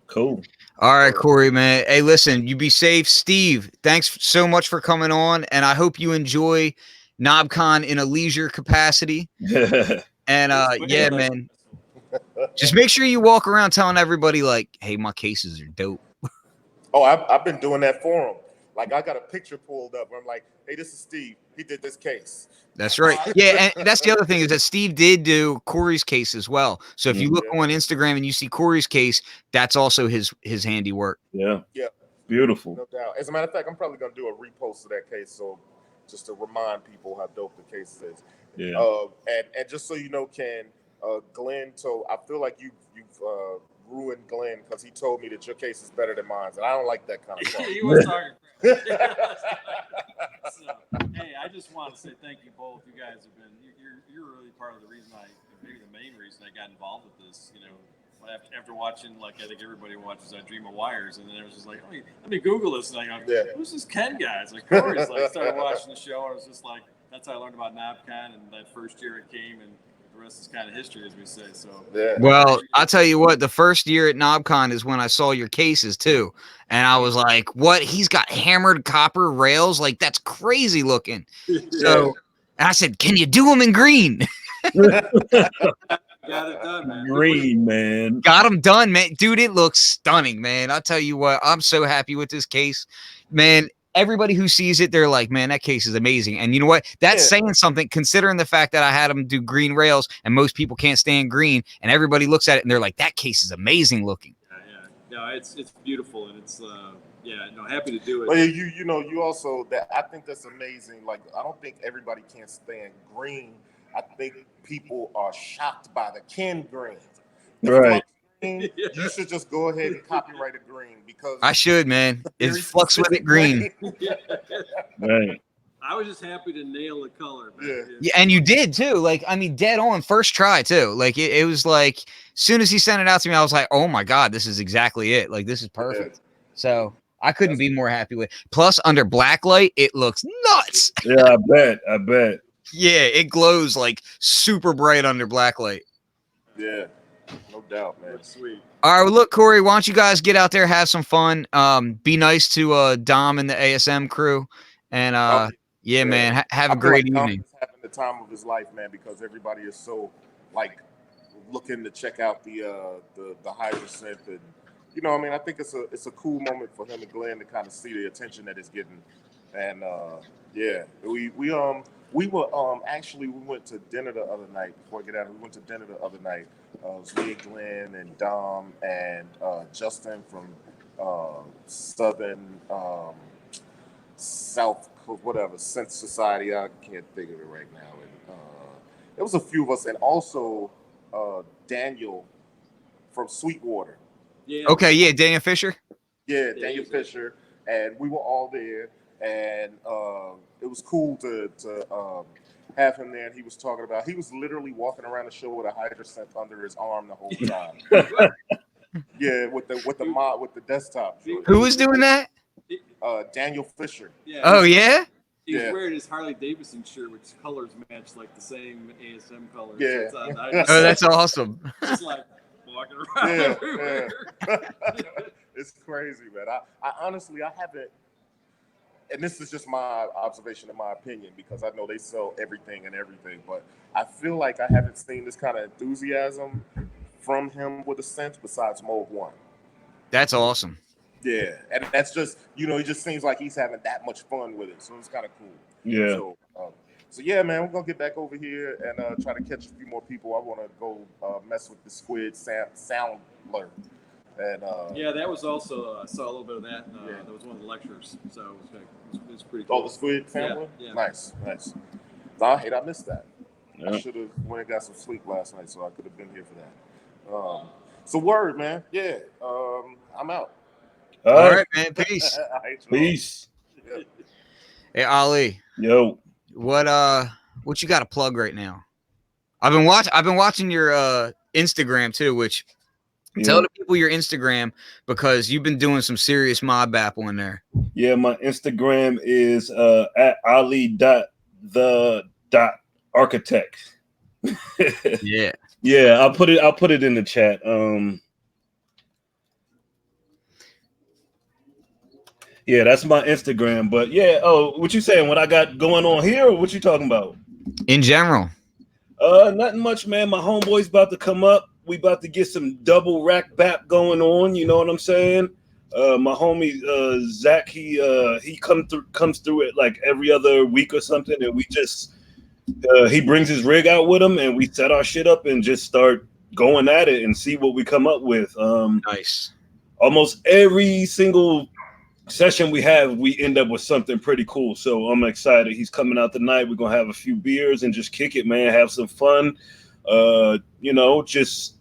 B: Cool.
A: All right, Corey, man. Hey, listen, you be safe. Steve, thanks so much for coming on. And I hope you enjoy KNOBCON in a leisure capacity. And yeah, man, just make sure you walk around telling everybody like, hey, my cases are dope.
C: Oh, I've been doing that for them. Like I got a picture pulled up where I'm like, hey, this is Steve. He did this case.
A: That's right. Yeah, and that's the other thing is that Steve did do Corey's case as well. So if you look on Instagram and you see Corey's case, that's also his handiwork.
B: Yeah.
C: Yeah.
B: Beautiful.
C: No doubt. As a matter of fact, I'm probably gonna do a repost of that case, so just to remind people how dope the case is.
B: Yeah.
C: And just so you know, Ken, Glenn told. I feel like you've ruined Glenn because he told me that your case is better than mine, and I don't like that kind of stuff.
D: You were talking. So, hey, I just want to say thank you both. You guys have been. You're really part of the reason maybe the main reason I got involved with this. You know, after watching, like I think everybody watches I Dream of Wires, and then it was just like, oh, let me Google this, and I go, who's this Ken guy? It's like Corey's. Like, started watching the show, and it was just like, that's how I learned about KNOBCON, and that first year it came, and the rest is kind of history, as we say. So,
A: well, I'll tell you what, the first year at KNOBCON is when I saw your cases too, and I was like, what? He's got hammered copper rails, like that's crazy looking. So I said, can you do them in green?
D: Got it done, man.
B: Green, man.
A: Got him done, man. Dude, it looks stunning, man. I'll tell you what, I'm so happy with this case, man. Everybody who sees it, they're like, man, that case is amazing. And you know what? That's saying something, considering the fact that I had them do green rails and most people can't stand green. And everybody looks at it and they're like, that case is amazing looking.
D: Yeah. No, it's beautiful. And it's, happy to do it.
C: Well, you also, that I think that's amazing. Like, I don't think everybody can stand green. I think people are shocked by the Ken green.
B: Right.
C: You should just go ahead and copyright a green because
A: I should, man. It's Flux with it green.
B: Right.
D: I was just happy to nail the color. Man.
A: Yeah, and you did too. Like, I mean, dead on first try too. Like it was like, as soon as he sent it out to me, I was like, oh my God, this is exactly it. Like, this is perfect. So I couldn't be more happy with it. Plus, under blacklight, it looks nuts.
B: Yeah, I bet.
A: Yeah, it glows like super bright under blacklight.
C: Yeah, no doubt, man.
D: That's sweet.
A: All right, well, look, Corey, why don't you guys get out there, have some fun, be nice to Dom and the ASM crew, and man, have a great evening.
C: He's having the time of his life, man, because everybody is so like looking to check out the Hydrasynth, and you know, I mean, I think it's a cool moment for him and Glenn to kind of see the attention that it's getting, and we went to dinner the other night. Before I get out, we went to dinner the other night. It was me, Glenn, and Dom, and Justin from South, whatever, Synth Society. I can't think of it right now. And there was a few of us, and also Daniel from Sweetwater.
D: Yeah.
A: Okay, yeah, Daniel Fisher.
C: Yeah, Daniel Fisher, and we were all there, and it was cool to have him there. And he was talking about, he was literally walking around the show with a Hydrasynth under his arm the whole time. Yeah, with the desktop.
A: Who was doing that?
C: Daniel Fisher.
D: Yeah.
A: Oh yeah.
D: He was wearing his Harley Davidson shirt, which colors match like the same ASM colors.
C: Yeah.
A: Oh, that's awesome.
D: Just like walking around everywhere.
C: It's crazy, man. I honestly, I haven't, and this is just my observation and my opinion, because I know they sell everything, but I feel like I haven't seen this kind of enthusiasm from him with a synth besides Mode 1.
A: That's awesome.
C: Yeah, and that's just, you know, he just seems like he's having that much fun with it, so it's kind of cool.
B: Yeah.
C: So yeah, man, we're gonna get back over here and try to catch a few more people. I want to go mess with the Squid Soundler. And
D: that was also I saw a little bit of that. That was one of the lectures, so it was pretty cool.
C: Oh, the Squid Soundler.
D: Yeah.
C: Nice. I missed that.
B: Yeah.
C: I should have went and got some sleep last night, so I could have been here for that. So word, man. Yeah, I'm out.
A: All right, man. Peace.
B: Peace.
C: Yeah.
A: Hey, Ali.
B: Yo.
A: What you got to plug right now? I've been watching your Instagram too, which tell the people your Instagram, because you've been doing some serious mob bap on there.
B: Yeah, my Instagram is at ali.the.architect.
A: Yeah.
B: Yeah, I'll put it in the chat. Yeah, that's my Instagram. But yeah, what you saying? What I got going on here, or what you talking about?
A: In general.
B: Nothing much, man. My homeboy's about to come up. We about to get some double rack bap going on. You know what I'm saying? My homie Zach, he comes through it like every other week or something, and we just he brings his rig out with him, and we set our shit up and just start going at it and see what we come up with.
A: Nice.
B: Almost every single session we have, we end up with something pretty cool. So I'm excited. He's coming out tonight. We're gonna have a few beers and just kick it, man. Have some fun. You know, just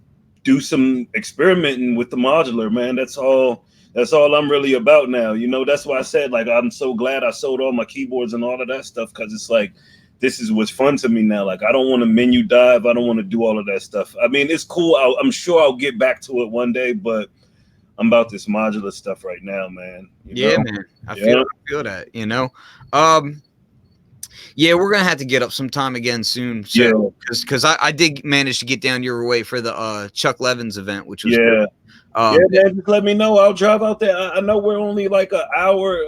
B: do some experimenting with the modular, man. That's all I'm really about now. You know, that's why I said, like, I'm so glad I sold all my keyboards and all of that stuff, because it's like, this is what's fun to me now. Like, I don't want to menu dive. I don't want to do all of that stuff. I mean, it's cool. I'm sure I'll get back to it one day, but I'm about this modular stuff right now, man.
A: Yeah, man. I feel that, you know. Yeah, we're gonna have to get up sometime again soon. So, because I did manage to get down your way for the Chuck Levins event, which was
B: yeah,
A: cool.
B: Man, just let me know. I'll drive out there. I know we're only like an hour.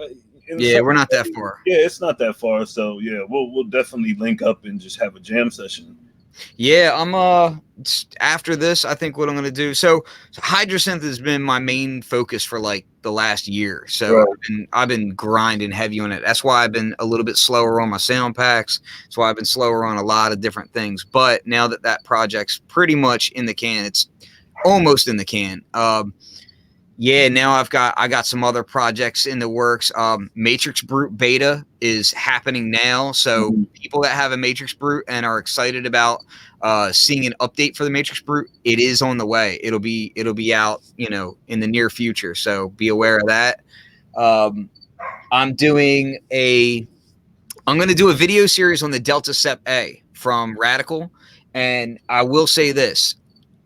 A: Yeah, we're not that far.
B: Yeah, it's not that far. So yeah, we'll definitely link up and just have a jam session.
A: Yeah, I'm after this, I think what I'm gonna do. So Hydrasynth has been my main focus for like the last year. So right. I've been grinding heavy on it. That's why I've been a little bit slower on my sound packs. That's why I've been slower on a lot of different things. But now that project's pretty much in the can, it's almost in the can. Yeah, now I got some other projects in the works. Matrix Brute beta is happening now. So people that have a Matrix Brute and are excited about seeing an update for the Matrix Brute, it is on the way. It'll be out, you know, in the near future. So be aware of that. I'm going to do a video series on the Delta Sep A from Radical. And I will say this,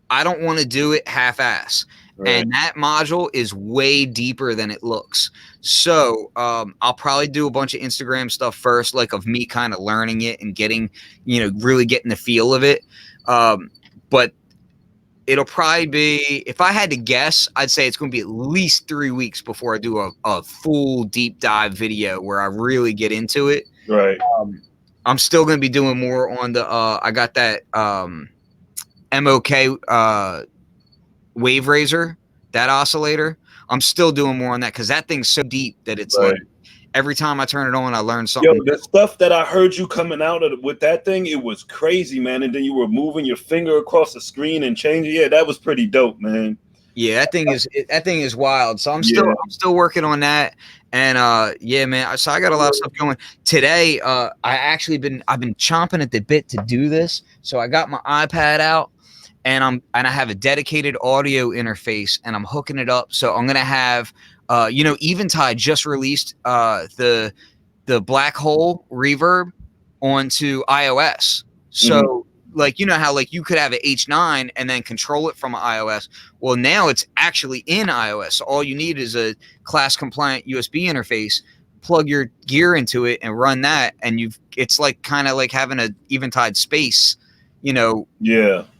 A: I don't want to do it half-ass. Right. And that module is way deeper than it looks. So I'll probably do a bunch of Instagram stuff first, like of me kind of learning it and getting, you know, really getting the feel of it. But it'll probably be, if I had to guess, I'd say it's going to be at least 3 weeks before I do a full deep dive video where I really get into it.
B: Right.
A: I'm still going to be doing more on the, I got that MOK Wave Razor, that oscillator. I'm still doing more on that because that thing's so deep that it's right. Like every time I turn it on, I learn something.
B: Yo, the stuff that I heard you coming out with that thing, it was crazy, man. And then you were moving your finger across the screen and changing. Yeah, that was pretty dope, man.
A: Yeah, that thing is wild. So I'm still working on that. And yeah, man. So I got a lot of stuff going. Today, I've been chomping at the bit to do this. So I got my iPad out. And I have a dedicated audio interface, and I'm hooking it up. So I'm gonna have, you know, Eventide just released the black hole reverb onto iOS. So like, you know how like you could have an H9 and then control it from iOS. Well, now it's actually in iOS. So all you need is a class compliant USB interface. Plug your gear into it and run that, and it's like kind of like having an Eventide space, you know,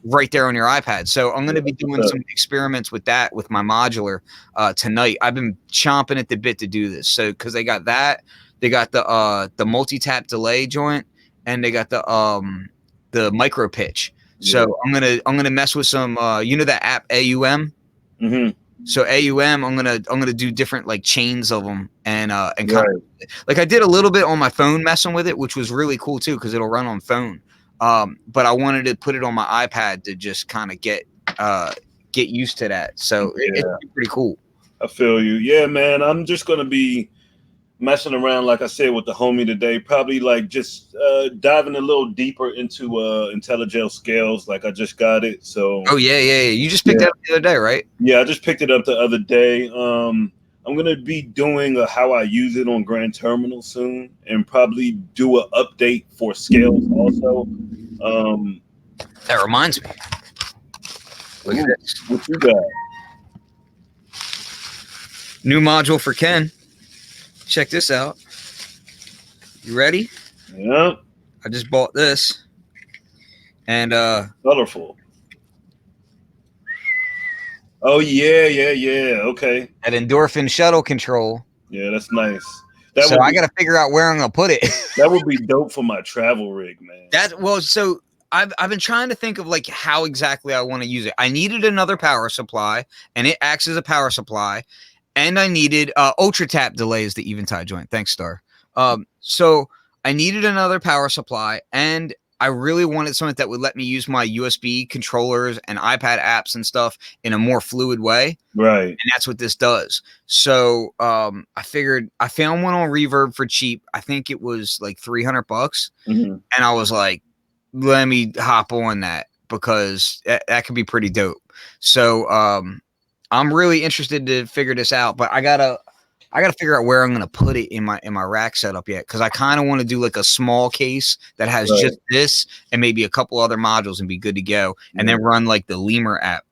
A: right there on your iPad. So I'm going to be doing some experiments with that with my modular tonight. I've been chomping at the bit to do this. So because they got the multi-tap delay joint, and they got the micro pitch. So I'm gonna mess with some you know that app AUM. So AUM, I'm gonna do different like chains of them and kind of, like I did a little bit on my phone messing with it, which was really cool too because it'll run on phone. But I wanted to put it on my iPad to just kind of get used to that. So it's pretty cool.
B: I feel you. Yeah, man. I'm just going to be messing around, like I said, with the homie today. Probably like just diving a little deeper into IntelliGel scales. Like I just got it. So.
A: Oh, yeah. You just picked it up the other day, right?
B: Yeah, I just picked it up the other day. I'm going to be doing a how I use it on Grand Terminal soon, and probably do an update for scales also.
A: That reminds me. Look at this.
B: What you got?
A: New module for Ken. Check this out. You ready?
B: Yeah.
A: I just bought this. And
B: colorful. Oh yeah. Okay.
A: That endorphin shuttle control.
B: Yeah, that's nice.
A: So I got to figure out where I'm gonna put it.
B: That would be dope for my travel rig, man.
A: So I've been trying to think of like how exactly I want to use it. I needed another power supply, and it acts as a power supply. and I needed ultra tap delay is the Eventide joint. Thanks, Star. So I needed another power supply, and I really wanted something that would let me use my USB controllers and iPad apps and stuff in a more fluid way.
B: Right.
A: And that's what this does. So I figured I found one on Reverb for cheap. I think it was like $300.
B: Mm-hmm.
A: And I was like, let me hop on that because that could be pretty dope. So I'm really interested to figure this out, but I gotta figure out where I'm gonna put it in my rack setup yet, because I kind of want to do like a small case that has just this and maybe a couple other modules and be good to go, and then run like the Lemur app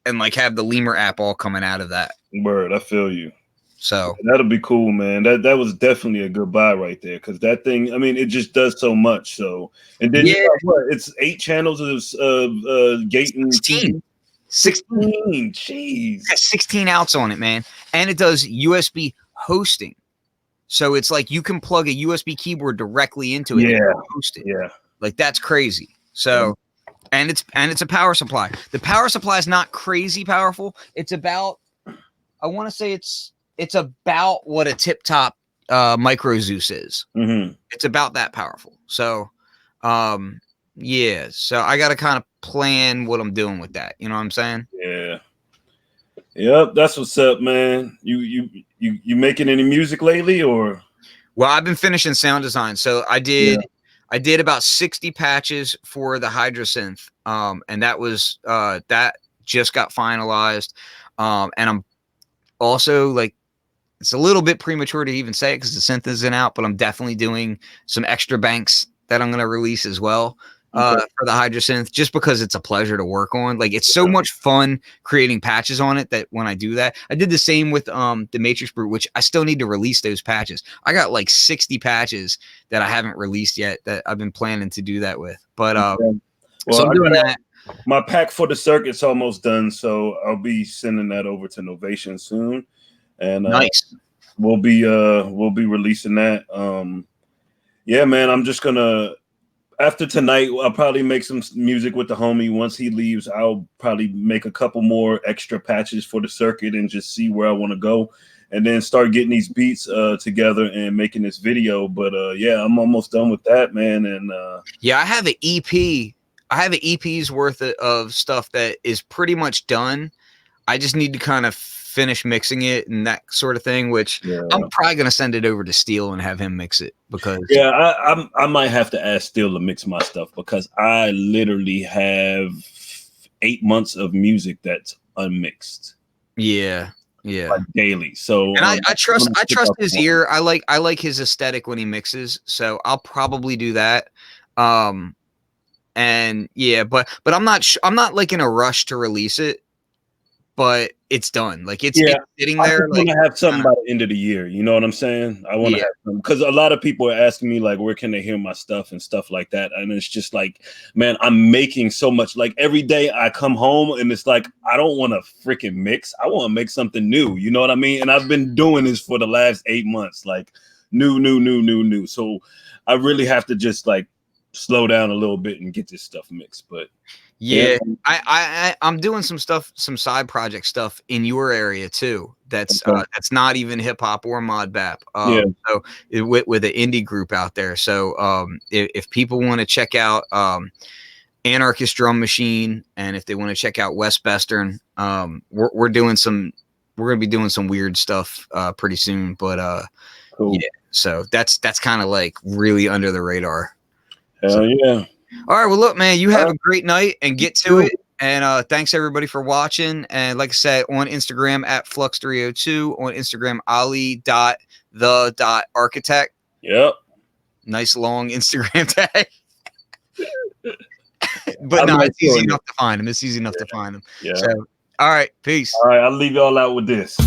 A: and like have the Lemur app all coming out of that.
B: Word, I feel you.
A: So
B: that'll be cool, man. That was definitely a good buy right there, because that thing, I mean, it just does so much. So, and then you got what? It's 8 channels of gate and 16. Jeez.
A: 16 outs on it, man. And it does USB hosting. So it's like you can plug a USB keyboard directly into it and host it.
B: Yeah.
A: Like that's crazy. So and it's a power supply. The power supply is not crazy powerful. It's about, I want to say it's about what a tip top Micro Zeus is.
B: Mm-hmm.
A: It's about that powerful. So yeah. So I gotta kind of plan what I'm doing with that. You know what I'm saying?
B: Yeah. Yep, that's what's up, man. You making any music lately, or?
A: Well, I've been finishing sound design. So I did about 60 patches for the Hydrasynth. And that was that just got finalized. And I'm also like, it's a little bit premature to even say it because the synth isn't out, but I'm definitely doing some extra banks that I'm gonna release as well. For the Hydrasynth, just because it's a pleasure to work on. Like it's so much fun creating patches on it that when I do that, I did the same with the Matrix Brute, which I still need to release those patches. I got like 60 patches that I haven't released yet that I've been planning to do that with. But so I'm doing that.
B: My pack for the circuit's almost done, so I'll be sending that over to Novation soon. And
A: nice.
B: We'll be releasing that. Yeah, man, I'm just gonna, after tonight, I'll probably make some music with the homie. Once he leaves, I'll probably make a couple more extra patches for the circuit and just see where I want to go, and then start getting these beats together and making this video. But yeah, I'm almost done with that, man. And
A: yeah, I have an EP. I have an EP's worth of stuff that is pretty much done. I just need to kind of finish mixing it and that sort of thing, which I'm probably going to send it over to Steele and have him mix it, because
B: I might have to ask Steele to mix my stuff, because I literally have 8 months of music that's unmixed.
A: Yeah.
B: Like daily. So
A: and I trust his ear. I like his aesthetic when he mixes, so I'll probably do that. And yeah, but I'm not like in a rush to release it. But it's done. Like it's sitting there.
B: I want to have something by the end of the year. You know what I'm saying? I want to have some, because a lot of people are asking me like, where can they hear my stuff and stuff like that? And it's just like, man, I'm making so much. Like every day I come home and it's like, I don't want to freaking mix. I want to make something new. You know what I mean? And I've been doing this for the last 8 months, like new. So I really have to just like slow down a little bit and get this stuff mixed. But
A: yeah, I'm doing some stuff, some side project stuff in your area too. That's not even hip hop or mod bap. So with an indie group out there. So if people want to check out Anarchist Drum Machine, and if they want to check out West Western, we're going to be doing some weird stuff pretty soon. But
B: cool.
A: Yeah, so that's kind of like really under the radar.
B: Hell yeah.
A: All right, well, look, man, you have a great night and get to it. And thanks, everybody, for watching. And like I said, on Instagram at Flux302, on Instagram, Ali.the.architect.
B: Yep.
A: Nice long Instagram tag. But no, it's easy enough to find him. It's easy enough to find him.
B: Yeah.
A: So, all right, peace.
B: All right, I'll leave y'all out with this.